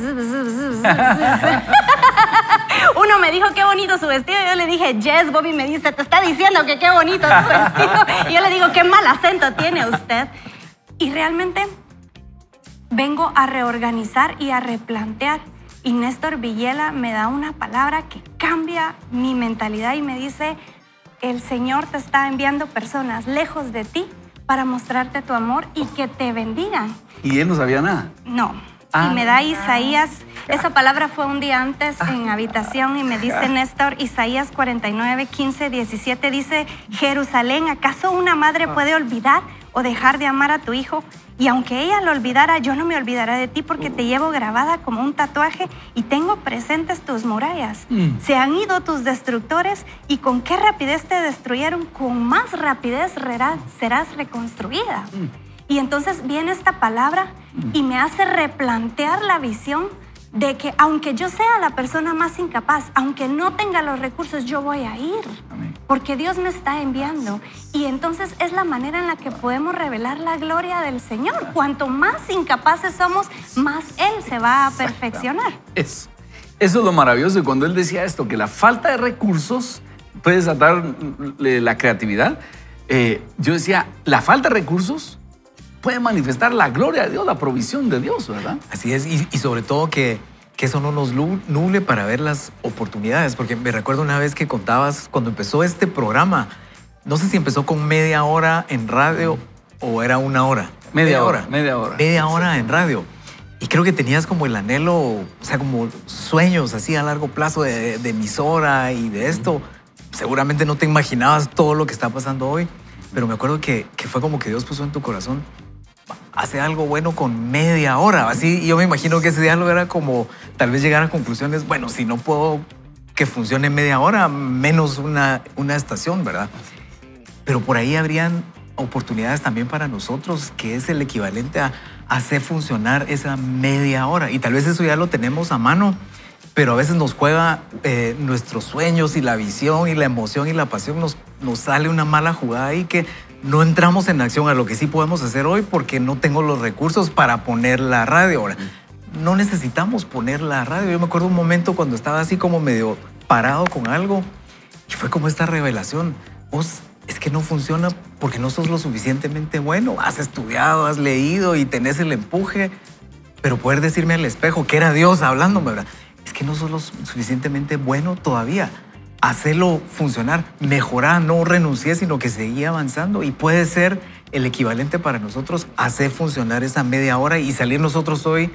Uno me dijo qué bonito su vestido y yo le dije, yes, Bobby me dice, te está diciendo que qué bonito su vestido. Y yo le digo, qué mal acento tiene usted. Y realmente vengo a reorganizar y a replantear. Y Néstor Villela me da una palabra que cambia mi mentalidad y me dice, el Señor te está enviando personas lejos de ti para mostrarte tu amor y que te bendigan. ¿Y él no sabía nada? No. Y me da Isaías, esa palabra fue un día antes en habitación y me dice Néstor, Isaías 49, 15, 17, dice, Jerusalén, ¿acaso una madre puede olvidar o dejar de amar a tu hijo Y aunque ella lo olvidara, yo no me olvidaré de ti porque te llevo grabada como un tatuaje y tengo presentes tus murallas. Se han ido tus destructores y con qué rapidez te destruyeron, con más rapidez serás reconstruida. Y entonces viene esta palabra y me hace replantear la visión de que aunque yo sea la persona más incapaz, aunque no tenga los recursos, yo voy a ir. Amén. Porque Dios me está enviando. Y entonces es la manera en la que podemos revelar la gloria del Señor. Cuanto más incapaces somos, más Él se va a perfeccionar. Eso es lo maravilloso. Y cuando él decía esto, que la falta de recursos puede desatar la creatividad, yo decía, la falta de recursos puede manifestar la gloria de Dios, la provisión de Dios, ¿verdad? Así es, y sobre todo que eso no nos nuble para ver las oportunidades, porque me recuerdo una vez que contabas, cuando empezó este programa, no sé si empezó con media hora en radio o era una hora. Media hora. Media hora en radio. Y creo que tenías como el anhelo, o sea, como sueños así a largo plazo de emisora y de esto. Seguramente no te imaginabas todo lo que está pasando hoy, pero me acuerdo que fue como que Dios puso en tu corazón, hace algo bueno con media hora. Así, yo me imagino que ese diálogo era como tal vez llegar a conclusiones, bueno, si no puedo que funcione media hora, menos una estación, ¿verdad? Pero por ahí habrían oportunidades también para nosotros, que es el equivalente a hacer funcionar esa media hora. Y tal vez eso ya lo tenemos a mano, pero a veces nos juega nuestros sueños y la visión y la emoción y la pasión, nos sale una mala jugada ahí que no entramos en acción a lo que sí podemos hacer hoy porque no tengo los recursos para poner la radio. Ahora, no necesitamos poner la radio. Yo me acuerdo un momento cuando estaba así como medio parado con algo y fue como esta revelación. Vos es que no funciona porque no sos lo suficientemente bueno. Has estudiado, has leído y tenés el empuje, pero poder decirme al espejo que era Dios hablándome, ¿verdad? Es que no sos lo suficientemente bueno todavía. Hacerlo funcionar, mejorar, no renuncié, sino que seguí avanzando y puede ser el equivalente para nosotros hacer funcionar esa media hora y salir nosotros hoy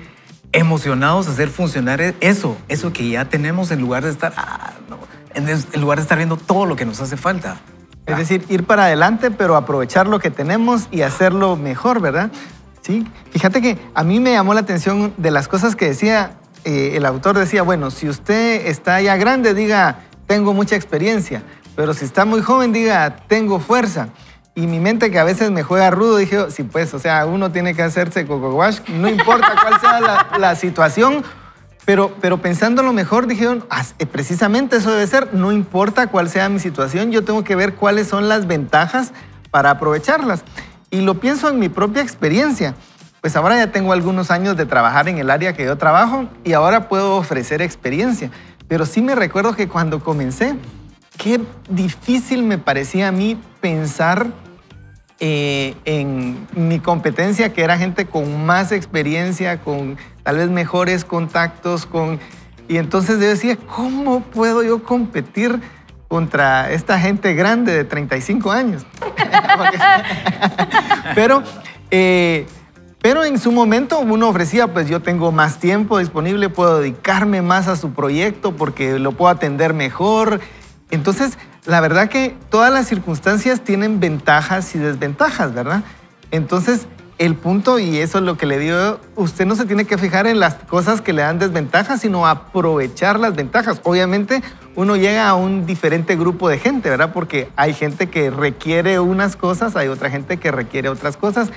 emocionados a hacer funcionar eso que ya tenemos en lugar de estar, en lugar de estar viendo todo lo que nos hace falta. Es decir, ir para adelante, pero aprovechar lo que tenemos y hacerlo mejor, ¿verdad? Sí. Fíjate que a mí me llamó la atención de las cosas que decía, el autor decía, bueno, si usted está ya grande, diga, tengo mucha experiencia, pero si está muy joven, diga, tengo fuerza. Y mi mente, que a veces me juega rudo, dije, sí, pues, o sea, uno tiene que hacerse coco wash, no importa cuál sea la situación, pero pensándolo mejor, dije, precisamente eso debe ser, no importa cuál sea mi situación, yo tengo que ver cuáles son las ventajas para aprovecharlas. Y lo pienso en mi propia experiencia. Pues ahora ya tengo algunos años de trabajar en el área que yo trabajo y ahora puedo ofrecer experiencia. Pero sí me recuerdo que cuando comencé, qué difícil me parecía a mí pensar en mi competencia, que era gente con más experiencia, con tal vez mejores contactos, y entonces yo decía, ¿cómo puedo yo competir contra esta gente grande de 35 años? Pero en su momento uno ofrecía, pues yo tengo más tiempo disponible, puedo dedicarme más a su proyecto porque lo puedo atender mejor. Entonces, la verdad que todas las circunstancias tienen ventajas y desventajas, ¿verdad? Entonces, el punto, y eso es lo que le digo, usted no se tiene que fijar en las cosas que le dan desventajas, sino aprovechar las ventajas. Obviamente, uno llega a un diferente grupo de gente, ¿verdad? Porque hay gente que requiere unas cosas, hay otra gente que requiere otras cosas.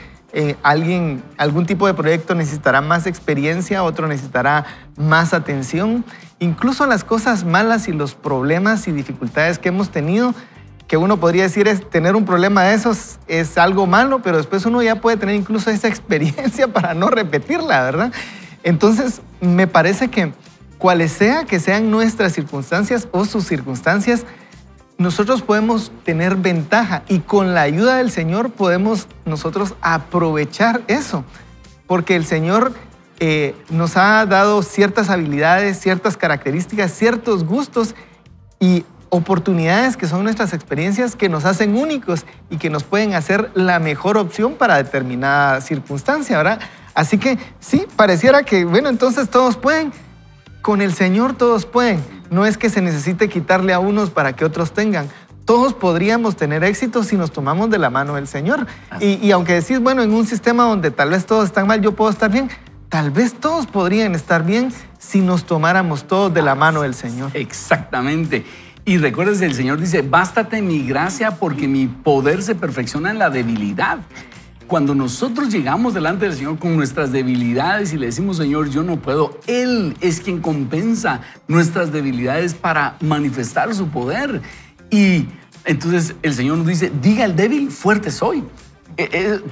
Algún tipo de proyecto necesitará más experiencia, otro necesitará más atención. Incluso las cosas malas y los problemas y dificultades que hemos tenido, que uno podría decir es tener un problema de esos es algo malo, pero después uno ya puede tener incluso esa experiencia para no repetirla, ¿verdad? Entonces, me parece que cuales sea que sean nuestras circunstancias o sus circunstancias, nosotros podemos tener ventaja y con la ayuda del Señor podemos nosotros aprovechar eso, porque el Señor nos ha dado ciertas habilidades, ciertas características, ciertos gustos y oportunidades que son nuestras experiencias que nos hacen únicos y que nos pueden hacer la mejor opción para determinada circunstancia, ¿verdad? Así que sí, pareciera que, bueno, entonces todos pueden. Con el Señor todos pueden. No es que se necesite quitarle a unos para que otros tengan. todos podríamos tener éxito si nos tomamos de la mano del Señor. Y aunque decís, bueno, en un sistema donde tal vez todos están mal, yo puedo estar bien, tal vez todos podrían estar bien si nos tomáramos todos de la mano del Señor. Exactamente. Y recuerdes, el Señor dice, bástate mi gracia porque mi poder se perfecciona en la debilidad. Cuando nosotros llegamos delante del Señor con nuestras debilidades y le decimos, Señor, yo no puedo, Él es quien compensa nuestras debilidades para manifestar su poder. Y entonces el Señor nos dice, diga el débil, fuerte soy.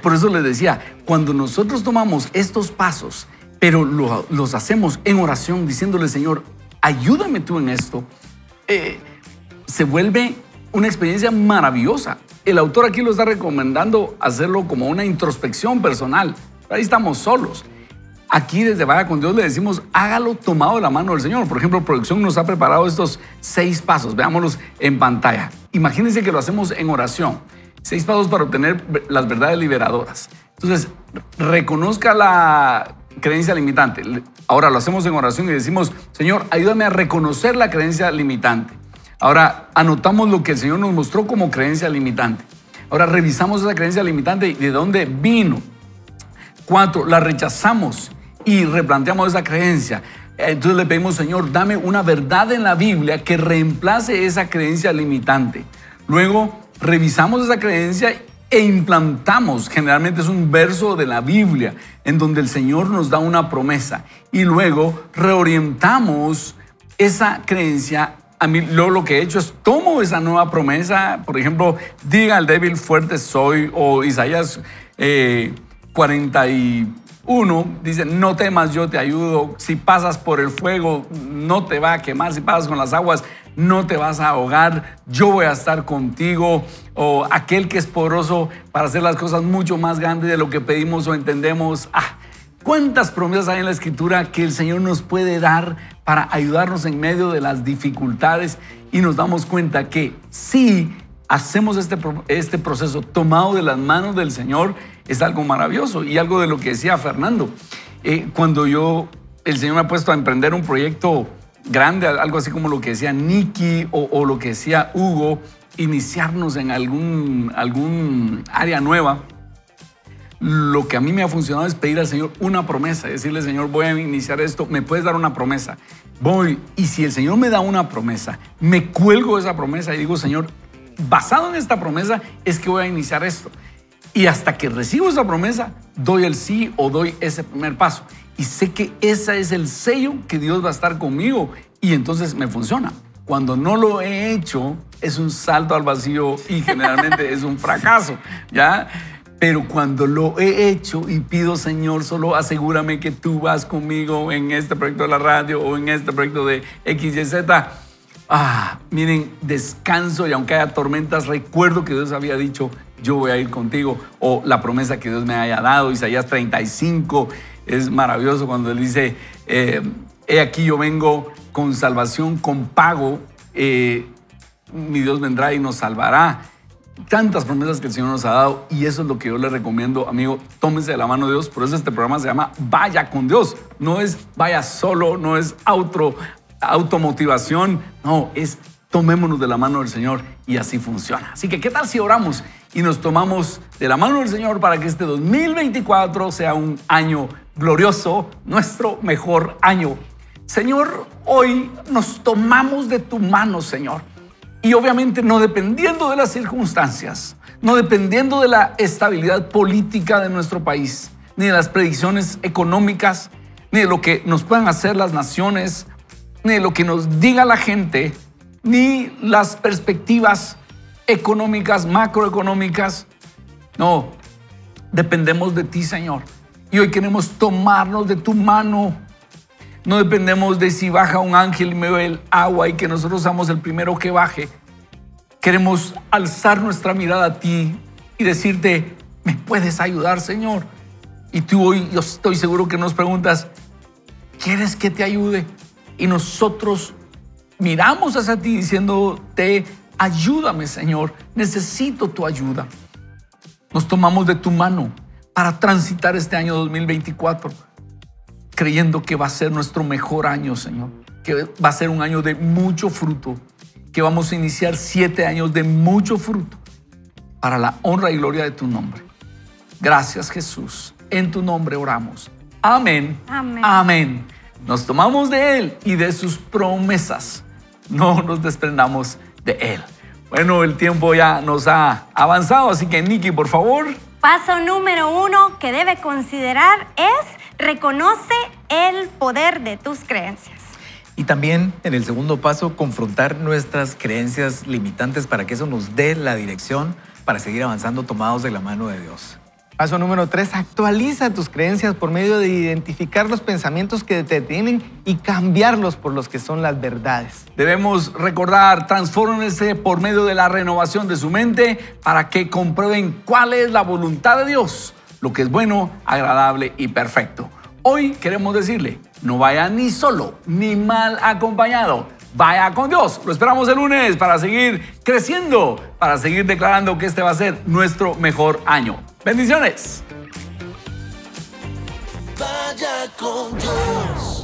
Por eso les decía, cuando nosotros tomamos estos pasos, pero los hacemos en oración, diciéndole, Señor, ayúdame tú en esto, se vuelve una experiencia maravillosa. El autor aquí lo está recomendando hacerlo como una introspección personal. Ahí estamos solos. Aquí desde Vaya con Dios le decimos, hágalo tomado de la mano del Señor. Por ejemplo, producción nos ha preparado estos 6 pasos. Veámoslos en pantalla. Imagínense que lo hacemos en oración. 6 pasos para obtener las verdades liberadoras. Entonces, reconozca la creencia limitante. Ahora lo hacemos en oración y decimos, Señor, ayúdame a reconocer la creencia limitante. Ahora, anotamos lo que el Señor nos mostró como creencia limitante. Ahora, revisamos esa creencia limitante y de dónde vino. 4, la rechazamos y replanteamos esa creencia. Entonces le pedimos, Señor, dame una verdad en la Biblia que reemplace esa creencia limitante. Luego, revisamos esa creencia e implantamos, generalmente es un verso de la Biblia, en donde el Señor nos da una promesa. Y luego, reorientamos esa creencia. A mí lo que he hecho es tomo esa nueva promesa, por ejemplo, diga al débil fuerte soy, o Isaías 41 dice, no temas, yo te ayudo, si pasas por el fuego no te va a quemar, si pasas con las aguas no te vas a ahogar, yo voy a estar contigo, o aquel que es poderoso para hacer las cosas mucho más grandes de lo que pedimos o entendemos. ¿Cuántas promesas hay en la Escritura que el Señor nos puede dar para ayudarnos en medio de las dificultades? Y nos damos cuenta que si hacemos este proceso tomado de las manos del Señor, es algo maravilloso. Y algo de lo que decía Fernando, cuando el Señor me ha puesto a emprender un proyecto grande, algo así como lo que decía Nicky o lo que decía Hugo, iniciarnos en algún área nueva. Lo que a mí me ha funcionado es pedir al Señor una promesa, decirle, Señor, voy a iniciar esto, ¿me puedes dar una promesa? Voy, y si el Señor me da una promesa, me cuelgo de esa promesa y digo, Señor, basado en esta promesa es que voy a iniciar esto. Y hasta que recibo esa promesa, doy el sí o doy ese primer paso. Y sé que ese es el sello que Dios va a estar conmigo y entonces me funciona. Cuando no lo he hecho, es un salto al vacío y generalmente es un fracaso, ¿ya? Pero cuando lo he hecho y pido, Señor, solo asegúrame que tú vas conmigo en este proyecto de la radio o en este proyecto de XYZ. Miren, descanso y aunque haya tormentas, recuerdo que Dios había dicho, yo voy a ir contigo, o la promesa que Dios me haya dado. Isaías 35 es maravilloso cuando Él dice, he aquí yo vengo con salvación, con pago, mi Dios vendrá y nos salvará. Tantas promesas que el Señor nos ha dado y eso es lo que yo le recomiendo, amigo, tómese de la mano de Dios. Por eso este programa se llama Vaya con Dios. No es vaya solo, no es automotivación, no, es tomémonos de la mano del Señor y así funciona. Así que, ¿qué tal si oramos y nos tomamos de la mano del Señor para que este 2024 sea un año glorioso, nuestro mejor año? Señor, hoy nos tomamos de tu mano, Señor. Y obviamente no dependiendo de las circunstancias, no dependiendo de la estabilidad política de nuestro país, ni de las predicciones económicas, ni de lo que nos puedan hacer las naciones, ni de lo que nos diga la gente, ni las perspectivas económicas, macroeconómicas. No, dependemos de ti, Señor. Y hoy queremos tomarnos de tu mano. No dependemos de si baja un ángel y me ve el agua y que nosotros seamos el primero que baje. Queremos alzar nuestra mirada a ti y decirte, ¿me puedes ayudar, Señor? Y tú hoy, yo estoy seguro que nos preguntas, ¿quieres que te ayude? Y nosotros miramos hacia ti diciéndote, ayúdame, Señor, necesito tu ayuda. Nos tomamos de tu mano para transitar este año 2024. Creyendo que va a ser nuestro mejor año, Señor, que va a ser un año de mucho fruto, que vamos a iniciar 7 años de mucho fruto para la honra y gloria de tu nombre. Gracias, Jesús. En tu nombre oramos. Amén. Amén. Amén. Nos tomamos de Él y de sus promesas. No nos desprendamos de Él. Bueno, el tiempo ya nos ha avanzado, así que Nikki, por favor. Paso número 1 que debe considerar es reconoce el poder de tus creencias. Y también en el segundo paso, confrontar nuestras creencias limitantes para que eso nos dé la dirección para seguir avanzando tomados de la mano de Dios. Paso número 3, actualiza tus creencias por medio de identificar los pensamientos que te detienen y cambiarlos por los que son las verdades. Debemos recordar, transfórmense por medio de la renovación de su mente para que comprueben cuál es la voluntad de Dios, lo que es bueno, agradable y perfecto. Hoy queremos decirle, no vaya ni solo ni mal acompañado. Vaya con Dios. Lo esperamos el lunes para seguir creciendo, para seguir declarando que este va a ser nuestro mejor año. Bendiciones. Vaya con Dios.